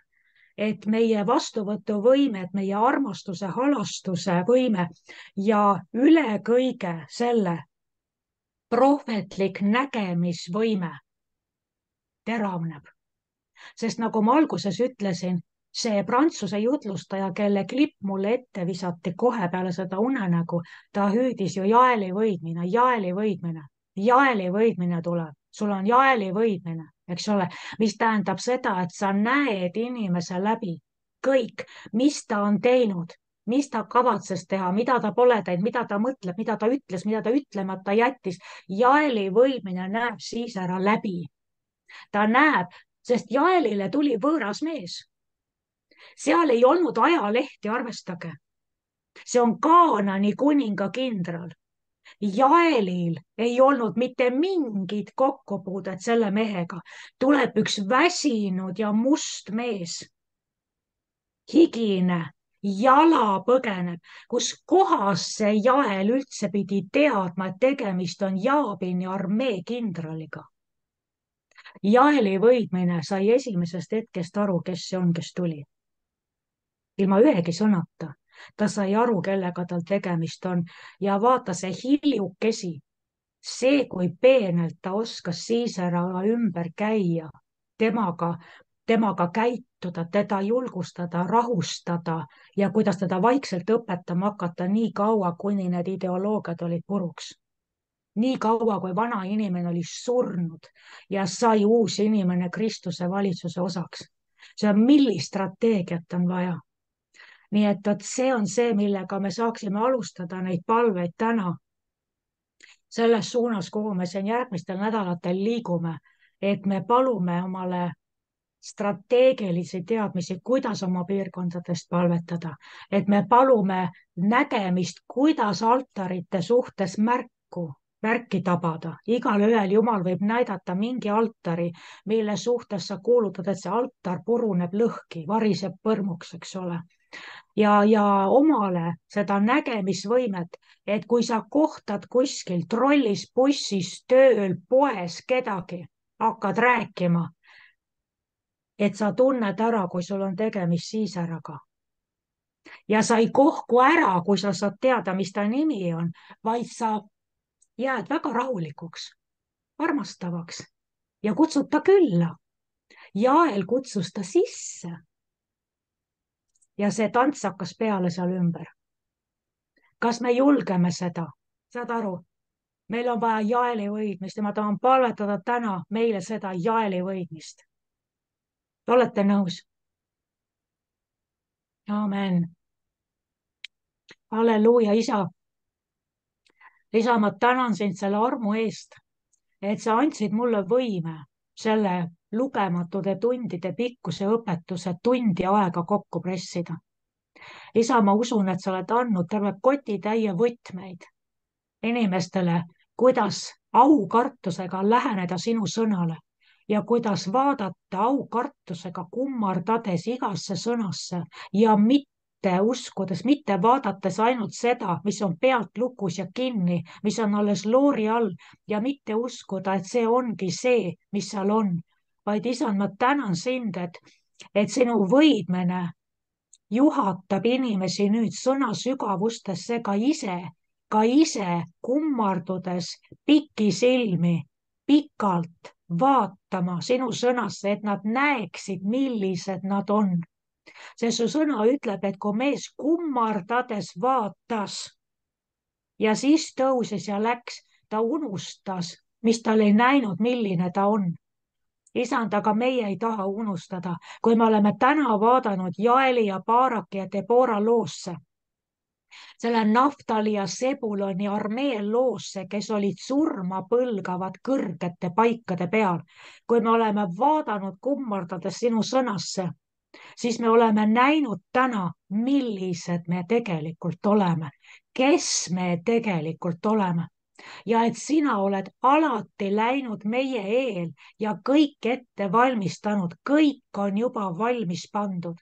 et meie vastuvõtuvõime, et meie armastuse, halastuse võime ja üle kõige selle prohvetlik nägemisvõime teravneb. Sest nagu ma alguses ütlesin, see Prantsuse jutlustaja, kelle klipp mulle ette visati kohe peale seda unenägu, ta hüüdis ju jaeli võidmine, jaeli võidmine, jaeli võidmine tuleb, sul on jaeli võidmine, eks ole, mis tähendab seda, et sa näed inimese läbi kõik, mis ta on teinud, mis ta kavatses teha, mida ta pole teinud, mida ta mõtleb, mida ta ütles, mida ta ütlemata jättis. jaeli võidmine näeb siis ära läbi. Ta näeb, sest jaelile tuli võõras mees. Seal ei olnud ajalehti, arvestage. See on Kaanani kuninga kindral. Jaelil ei olnud mitte mingit kokkupuudet selle mehega. Tuleb üks väsinud ja must mees. Higine, jala põgeneb, kus kohas see Jael üldse pidi teadma, et tegemist on Jaabini armee kindraliga. Jaeli võidmine sai esimesest hetkest aru, kes see on, kes tuli. Ilma ühegi sõnata. Ta sai aru, kellega tal tegemist on ja vaata see hiljukesi, see, kui peenelt ta oskas Siiseraga ümber käia, temaga käituda, teda julgustada, rahustada ja kuidas teda vaikselt õpetama hakata nii kaua, kuni need ideoloogiad olid puruks. Nii kaua, kui vana inimene oli surnud ja sai uus inimene Kristuse valitsuse osaks. See on, millist strateegiat on vaja. Nii et see on see, millega me saaksime alustada neid palveid täna. Selles suunas, kuhu me siin järgmistel nädalatel liigume, et me palume omale strateegilisi teadmisi, kuidas oma piirkondadest palvetada, et me palume nägemist, kuidas altarite suhtes märki tabada. Igalühel Jumal võib näidata mingi altari, mille suhtes sa kuulutad, et see altar puruneb lõhki, variseb põrmuks, eks ole. Ja omale seda nägemisvõimet, et kui sa kohtad kuskil trollis, bussis, tööl, poes kedagi, hakkad rääkima, et sa tunned ära, kui sul on tegemist Siiseraga. Ja sa ei kohku ära, kui sa saad teada, mis ta nimi on, vaid sa jääd väga rahulikuks, armastavaks ja kutsud ta külla. Jael kutsus ta sisse. Ja see tants hakkas peale seal ümber. Kas me julgeme seda? Saad aru? Meil on vaja Jaeli võidmist ja ma tahan palvetada täna meile seda Jaeli võidmist. Olete nõus? Amen. Halleluuja, Isa. Isa, ma tänan sind selle armu eest, et sa andsid mulle võime selle lugematude tundide pikkuse õpetuse tundi aega kokku pressida. Isa, ma usun, et sa oled andnud terve kotitäie võtmeid inimestele, kuidas aukartusega läheneda sinu sõnale ja kuidas vaadata aukartusega kummardades igasse sõnasse ja mitte uskudes, mitte vaadates ainult seda, mis on pealt lukus ja kinni, mis on alles loori all ja mitte uskuda, et see ongi see, mis seal on, vaid Isand, ma tänan sind, et sinu võidmine juhatab inimesi nüüd sõna sügavustesse ka ise kummardudes pikisilmi, pikalt vaatama sinu sõnasse, et nad näeksid, millised nad on. See su sõna ütleb, et kui mees kummardades vaatas ja siis tõusis ja läks, ta unustas, mis tal ei näinud, milline ta on. Isand, aga meie ei taha unustada, kui me oleme täna vaadanud Jaeli ja Baaraki ja Debora loosse, selle Naftali ja Sebuloni armee loosse, kes olid surma põlgavad kõrgete paikade peal. Kui me oleme vaadanud kummardades sinu sõnasse, siis me oleme näinud täna, millised me tegelikult oleme, kes me tegelikult oleme. Ja et sina oled alati läinud meie eel ja kõik ette valmistanud, kõik on juba valmis pandud.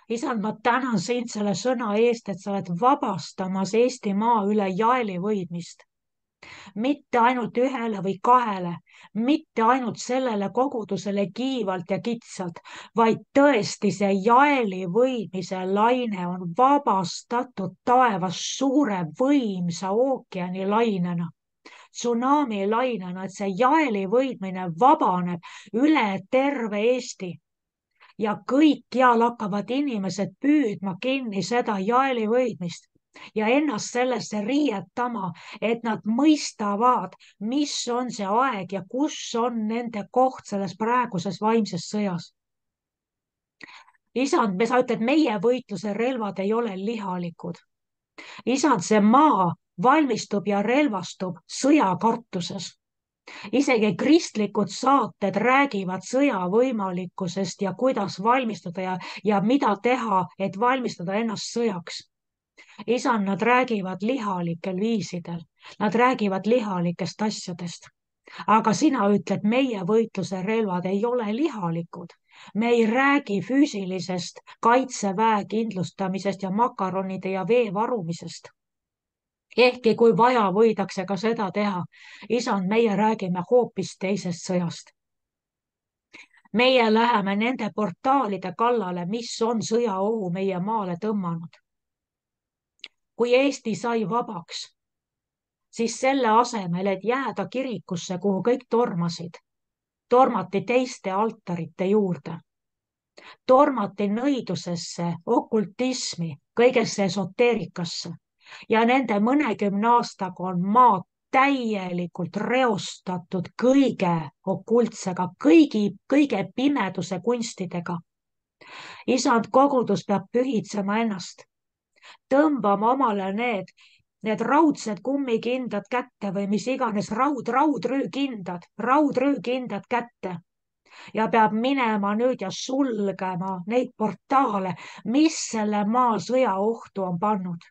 Isand, ma tänan sind selle sõna eest, et sa oled vabastamas Eestimaa üle Jaeli võidmist. Mitte ainult ühele või kahele, mitte ainult sellele kogudusele kiivalt ja kitsalt, vaid tõesti see Jaeli võidmise laine on vabastatud taevas suure võimsa ookeani lainena, tsunami lainena, et see Jaeli võidmine vabaneb üle terve Eesti. ja kõikjal hakkavad inimesed püüdma kinni seda jaeli võidmist ja ennast sellesse riietama, et nad mõistavad, mis on see aeg ja kus on nende koht selles praeguses vaimses sõjas. Isand, sa ütled, meie võitluse relvad ei ole lihalikud. Isand, see maa valmistub ja relvastub sõjakartuses. Isegi kristlikud saated räägivad sõja võimalikkusest ja kuidas valmistuda ja mida teha, et valmistada ennast sõjaks. Isand, nad räägivad lihalikel viisidel, nad räägivad lihalikest asjadest. Aga sina ütled, meie võitluse relvad ei ole lihalikud. Me ei räägi füüsilisest kaitseväe kindlustamisest ja makaronide ja vee varumisest. Ehkki kui vaja, võidakse ka seda teha. Isand, meie räägime hoopis teisest sõjast. Meie läheme nende portaalide kallale, mis on sõjaohu meie maale tõmmanud. Kui Eesti sai vabaks, siis selle asemel, et jääda kirikusse, kuhu kõik tormasid, tormati teiste altarite juurde. Tormati nõidusesse, okultismi, kõigesse esoteerikasse ja nende mõnekümne aastaga on maa täielikult reostatud kõige okultsega, kõige pimeduse kunstidega. Isand, kogudus peab pühitsema ennast, tõmbama omale need raudsed kummikindad kätte või mis iganes raudröökindad kätte ja peab minema nüüd ja sulgema neid portaale, mis selle maa sõjaohtu on pannud.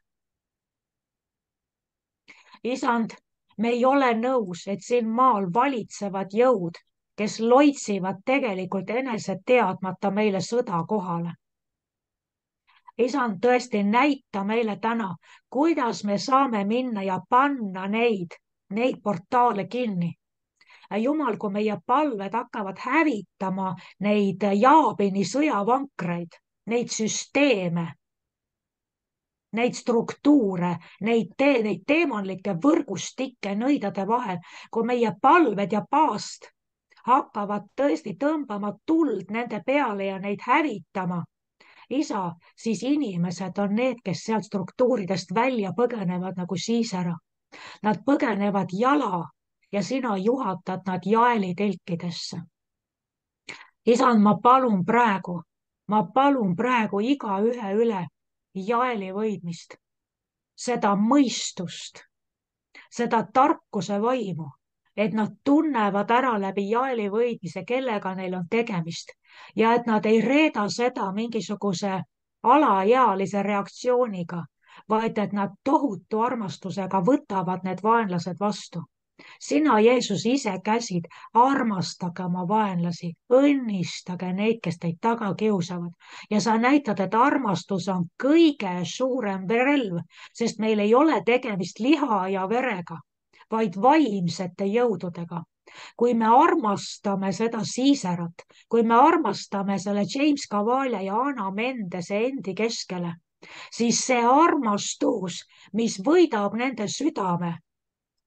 Isand, me ei ole nõus, et siin maal valitsevad jõud, kes loitsivad tegelikult enese teadmata meile sõda kohale. Isand, tõesti näita meile täna, kuidas me saame minna ja panna neid portaale kinni. Jumal, kui meie palved hakkavad hävitama neid Jaabini sõjavankreid, neid süsteeme, neid struktuure, neid teemonlikke võrgustikke nõidade vahel, kui meie palved ja paast hakkavad tõesti tõmbama tuld nende peale ja neid hävitama, Isa, siis inimesed on need, kes sealt struktuuridest välja põgenevad nagu siisera. Nad põgenevad jala ja sina juhatad nad jaelitelkidesse. Isand, ma palun praegu igaühe üle jaeli võidmist, seda mõistust, seda tarkuse vaimu, et nad tunnevad ära läbi jaeli võidmise, kellega neil on tegemist ja et nad ei reeda seda mingisuguse alaealise reaktsiooniga, vaid et nad tohutu armastusega võtavad need vaenlased vastu. Sina, Jeesus, ise käsid, armastage oma vaenlasi, õnnistage neid, kes teid taga kiusavad ja sa näitad, et armastus on kõige suurem relv, sest meil ei ole tegemist liha ja verega, vaid vaimsete jõududega. Kui me armastame seda siiserat, kui me armastame selle James Cavalia ja Anna Mendese endi keskele, siis see armastus, mis võidab nende südame,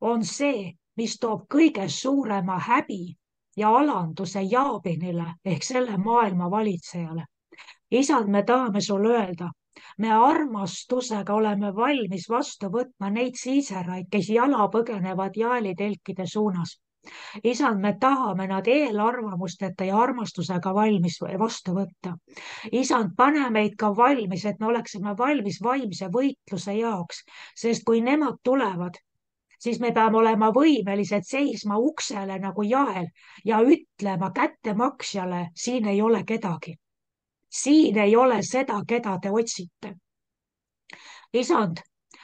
on see, mis toob kõige suurema häbi ja alanduse Jaabinile ehk selle maailma valitsejale. Isand, me tahame sulle öelda, me armastusega oleme valmis vastu võtma neid siiseraid, kes jala põgenevad jaelitelkide suunas. Isand, me tahame nad eelarvamusteta ja armastusega valmis vastu võtta. Isand, pane meid ka valmis, et me oleksime valmis vaimse võitluse jaoks, sest kui nemad tulevad, siis me peame olema võimelised seisma uksele nagu jael ja ütlema kättemaksjale, siin ei ole kedagi. Siin ei ole seda, keda te otsite. Isand,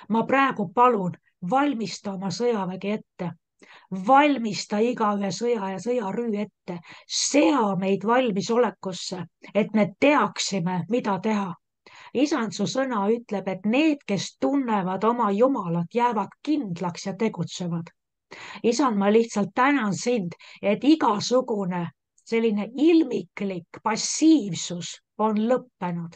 ma praegu palun, valmista oma sõjavägi ette. Valmista igaühe sõja ja sõjarüü ette. Sea meid valmisolekusse, et me teaksime, mida teha. Isand, su sõna ütleb, et need, kes tunnevad oma Jumalat, jäävad kindlaks ja tegutsevad. Isand, ma lihtsalt tänan sind, et igasugune selline ilmiklik passiivsus on lõppenud.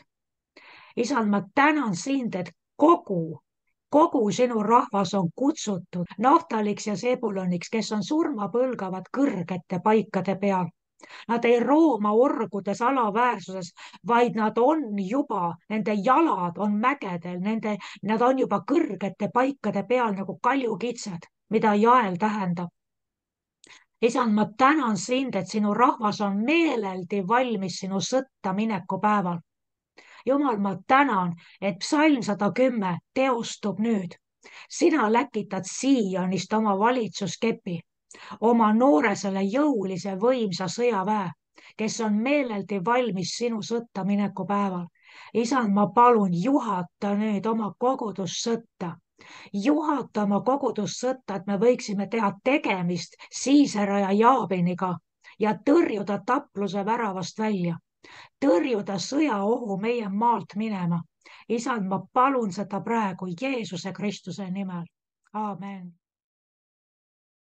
Isand, ma tänan sind, et kogu sinu rahvas on kutsutud Naftaliks ja Sebuloniks, kes on surma põlgavad kõrgete paikade peal. Nad ei rooma orgudes alaväärsuses, vaid nad on juba, nende jalad on mägedel, nad on juba kõrgete paikade peal nagu kaljukitsed, mida jael tähendab. Isand, ma tänan sind, et sinu rahvas on meeleldi valmis sinu sõtta mineku päeval. Jumal, ma tänan, et psalm 110 teostub nüüd. Sina läkitad Siionist oma valitsuskepi, oma nooresele jõulise võimsa sõjaväe, kes on meeleldi valmis sinu sõtta mineku päeval. Isand, ma palun, juhata nüüd oma kogudussõtta. Juhata oma kogudussõtta, et me võiksime teha tegemist Siisera ja Jaabiniga ja tõrjuda tapluse väravast välja. Tõrjuda sõjaohu meie maalt minema. Isand, ma palun seda praegu Jeesuse Kristuse nimel. Aamen.